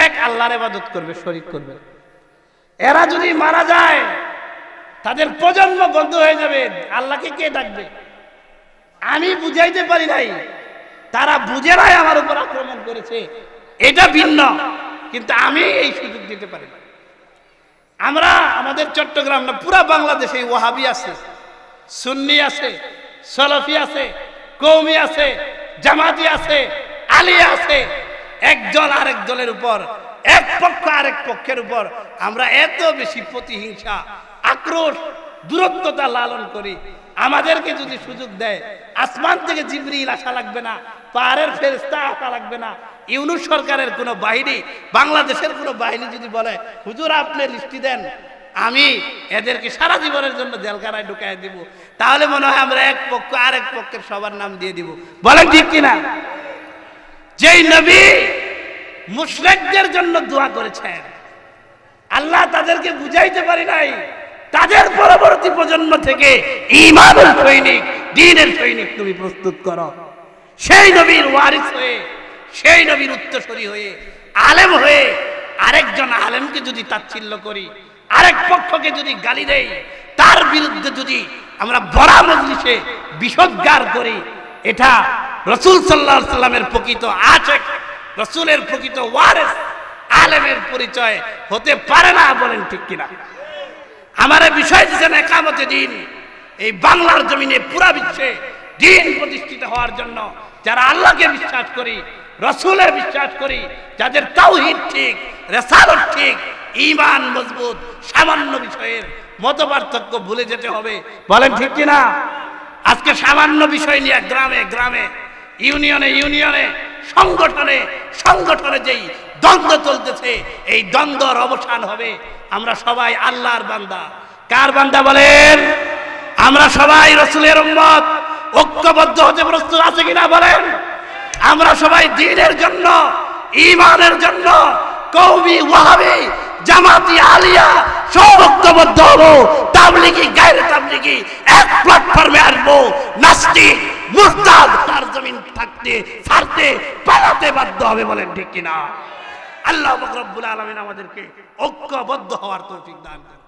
এক আল্লাহর ইবাদত করবে, শরীক করবে। এরা যদি মারা যায় তাদের প্রজন্ম বন্ধ হয়ে যাবে, আল্লাহকে কে ডাকবে? আমি বুঝাইতে পারি নাই, তারা বুঝে নাই আমার উপর আক্রমণ করেছে, এটা ভিন্ন, কিন্তু আমি এই সুযোগ দিতে পারি না। আমরা আমাদের চট্টগ্রাম না, পুরা বাংলাদেশে ওয়াহাবি আছে, সুন্নি আছে, সালাফি আছে, কওমি আছে, জামাতি আছে, আলিয়া আছে। একজন আরেক দলের উপর, এক পক্ষ আরেক পক্ষের উপর আমরা এত বেশি প্রতিহিংসা, আক্রোশ, দূরত্বতা লালন করি। আমাদেরকে যদি সুযোগ দেয়, আসমান থেকে জিবরিল আসা লাগবে না, পাহাড়ের ফেরেশতা আসা লাগবে না, ইউনূস সরকারের কোনো বাহিনী, বাংলাদেশের কোনো বাহিনী যদি বলে হুজুর আপনি লিস্টি দেন, আমি এদেরকে সারা জীবনের জন্য জেলখানায় ঢুকাই দিব, তাহলে মনে হয় আমরা এক পক্ষ আরেক পক্ষের সবার নাম দিয়ে দিব। বলেন ঠিক কিনা? যেই নবী মুশরিকদের জন্য দোয়া করেছেন, আল্লাহ তাদেরকে বুঝাইতে পারি নাই, তাদের পরবর্তী প্রজন্ম থেকে ঈমানের সৈনিক, দ্বীনের সৈনিক তুমি প্রস্তুত করো। সেই নবীর ওয়ারিস হয়ে, সেই নবীর উত্তরসূরি হয়ে, আলেম হয়ে আরেকজন আলেমকে যদি তাচ্ছিল্য করি, আরেক পক্ষকে যদি গালি দেই, তার বিরুদ্ধে যদি আমরা বড় মজলিসে বিষোদ্গার করি, এটা রাসূল সাল্লাল্লাহু আলাইহি সাল্লামের প্রকৃত আশিক, রাসূলের প্রকৃত ওয়ারিস, আলেমের পরিচয় হতে পারে না। বলেন ঠিক কিনা? আমার বিষয় দিচ্ছেন একামতে দিন, এই বাংলার জমিনে পুরা বিশ্বে দিন প্রতিষ্ঠিত হওয়ার জন্য যারা আল্লাহকে বিশ্বাস করি, রাসূলে বিশ্বাস করি, যাদের তাওহীদ ঠিক, রিসালাত ঠিক, ঈমান মজবুত, সামান্য বিষয়ের মতপার্থক্য ভুলে যেতে হবে। বলেন ঠিক কিনা? আজকে সামান্য বিষয় নিয়ে গ্রামে গ্রামে, ইউনিয়নে ইউনিয়নে, সংগঠনে সংগঠনে যেই দ্বন্দ্ব চলতেছে, এই দ্বন্দ্বর অবসান হবে। আমরা সবাই আল্লাহর বান্দা। কার বান্দা বলেন? আমরা সবাই রাসূলের উম্মত। ঐক্যবদ্ধ হতে প্রস্তুত আছে কিনা বলেন? আমরা সবাই দ্বীনের জন্য, ঈমানের জন্য, কওমি, ওয়াহাবি, জামাতি, আলিয়া সব ঐক্যবদ্ধ হবো। তাবলিগি, গায়রে তাবলিগি এক প্ল্যাটফর্মে আসবো। নাস্তিক, মুরতাদ তার জমিন থাকতে ছাড়তে পালাতে বাধ্য হবে। বলেন ঠিক কিনা? আল্লাহ পাক রব্বুল আলামিন আমাদেরকে ঐক্যবদ্ধ হওয়ার তৌফিক দান করেন।